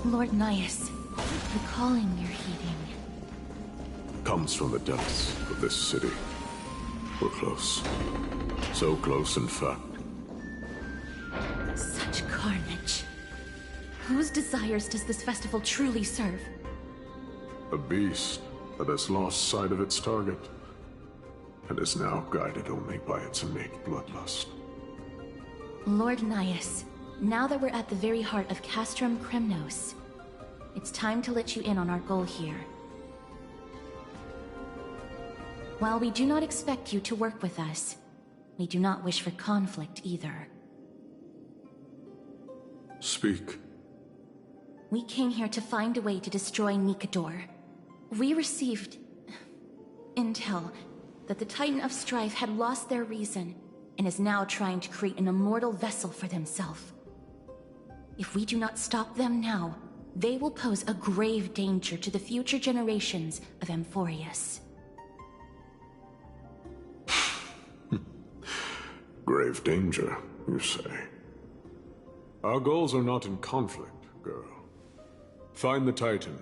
Lord Naius, the calling you're heeding.
Comes from the depths of this city. We're close. So close, in fact.
Such carnage. Whose desires does this festival truly serve?
A beast that has lost sight of its target, and is now guided only by its innate bloodlust.
Lord Naius, now that we're at the very heart of Castrum Kremnos, it's time to let you in on our goal here. While we do not expect you to work with us, we do not wish for conflict either.
Speak.
We came here to find a way to destroy Nikador. We received intel that the Titan of Strife had lost their reason and is now trying to create an immortal vessel for themselves. If we do not stop them now, they will pose a grave danger to the future generations of Amphorius.
Grave danger, you say? Our goals are not in conflict, girl. Find the Titan,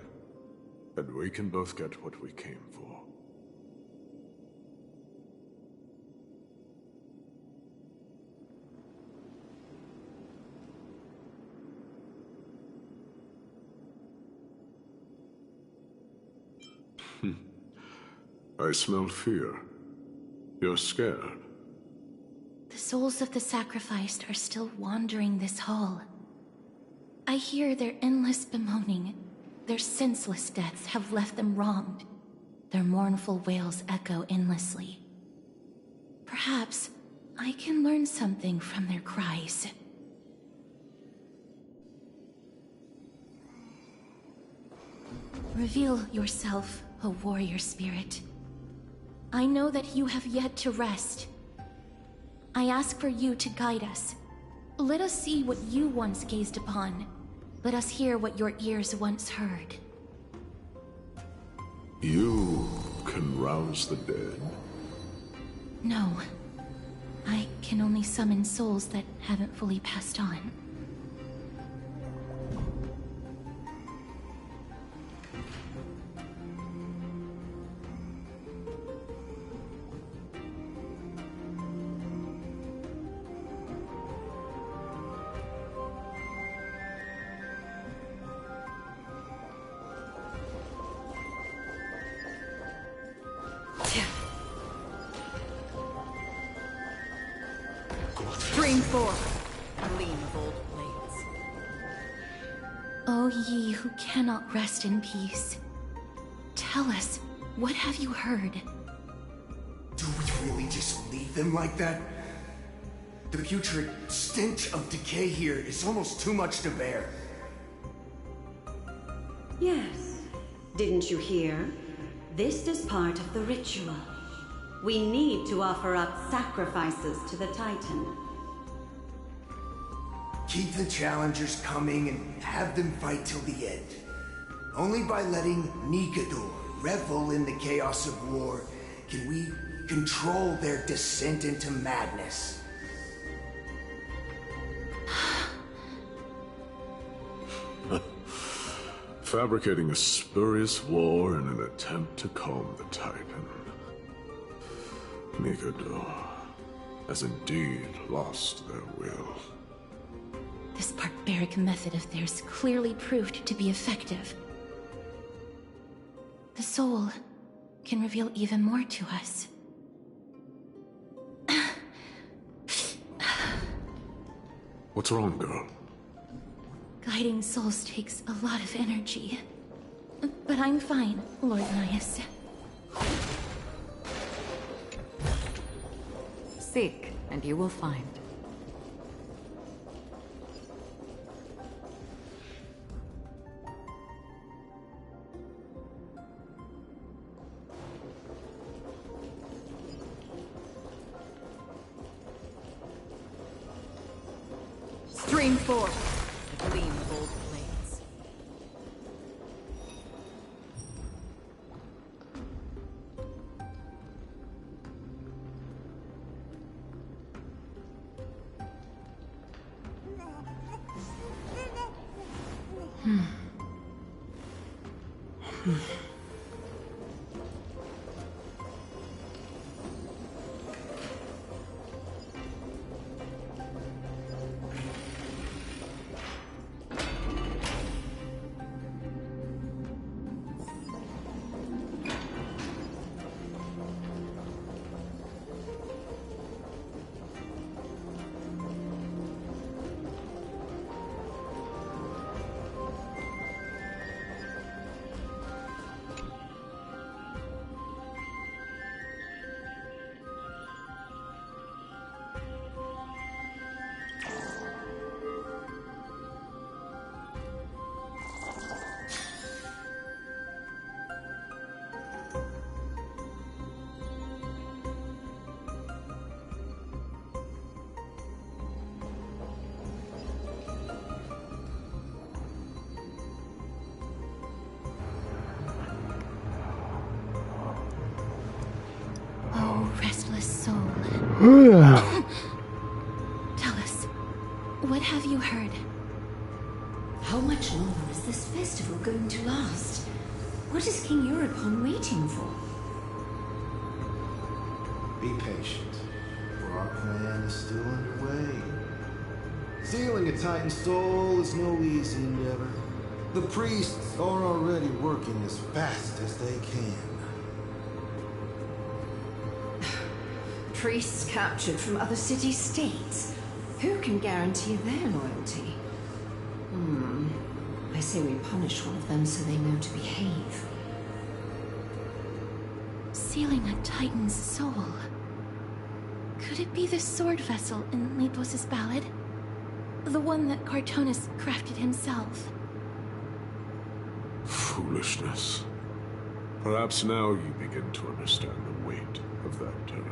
and we can both get what we came for. I smell fear. You're scared.
The souls of the sacrificed are still wandering this hall. I hear their endless bemoaning. Their senseless deaths have left them wronged. Their mournful wails echo endlessly. Perhaps I can learn something from their cries. Reveal yourself, O warrior spirit. I know that you have yet to rest. I ask for you to guide us. Let us see what you once gazed upon. Let us hear what your ears once heard.
You can rouse the dead.
No. I can only summon souls that haven't fully passed on.
Stream forward, gleam of old blades.
O ye who cannot rest in peace, tell us, what have you heard?
Do we really just leave them like that? The putrid stench of decay here is almost too much to bear.
Yes. Didn't you hear? This is part of the ritual. We need to offer up sacrifices to the Titan.
Keep the challengers coming and have them fight till the end. Only by letting Nikador revel in the chaos of war can we control their descent into madness.
Fabricating a spurious war in an attempt to calm the Titan. Nikador has indeed lost their will.
This barbaric method of theirs clearly proved to be effective. The soul can reveal even more to us.
What's wrong, girl?
Guiding souls takes a lot of energy. But I'm fine, Lord Naius.
Seek, and you will find. Stream forward, the gleam of old blades.
Restless soul. Tell us, what have you heard?
How much longer is this festival going to last? What is King Euripon waiting for?
Be patient, for our plan is still underway. Sealing a Titan soul is no easy endeavor. The priests are already working as fast as they can.
Priests captured from other city-states. Who can guarantee their loyalty? I say we punish one of them so they know to behave.
Sealing a Titan's soul. Could it be the sword vessel in Lepos' ballad? The one that Cartonus crafted himself?
Foolishness. Perhaps now you begin to understand the weight of that term.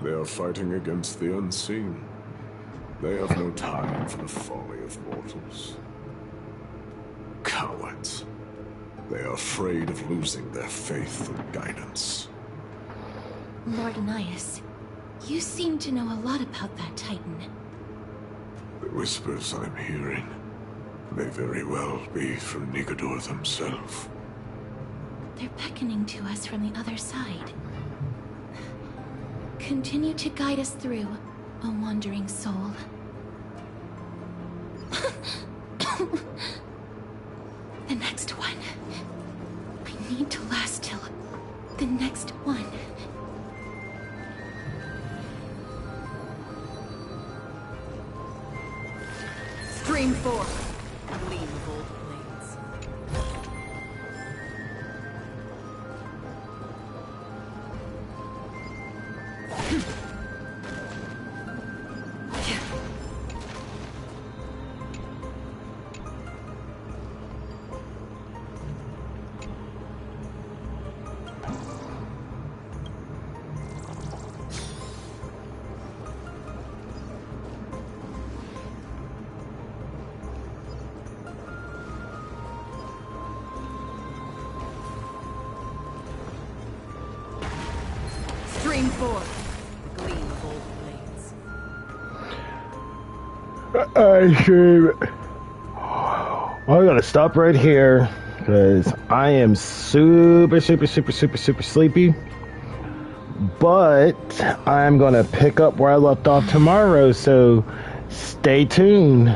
They are fighting against the unseen. They have no time for the folly of mortals. Cowards. They are afraid of losing their faith and guidance.
Lord Anaias, you seem to know a lot about that Titan.
The whispers I'm hearing may very well be from Nigador themselves.
They're beckoning to us from the other side. Continue to guide us through, a wandering soul. The next one. I need to last till the next one.
Stream forth. Gleam of old blades. Stream forth. The gleam of old blades.
I stream. Well, I gotta stop right here because I am super sleepy. But I'm gonna pick up where I left off tomorrow, so stay tuned.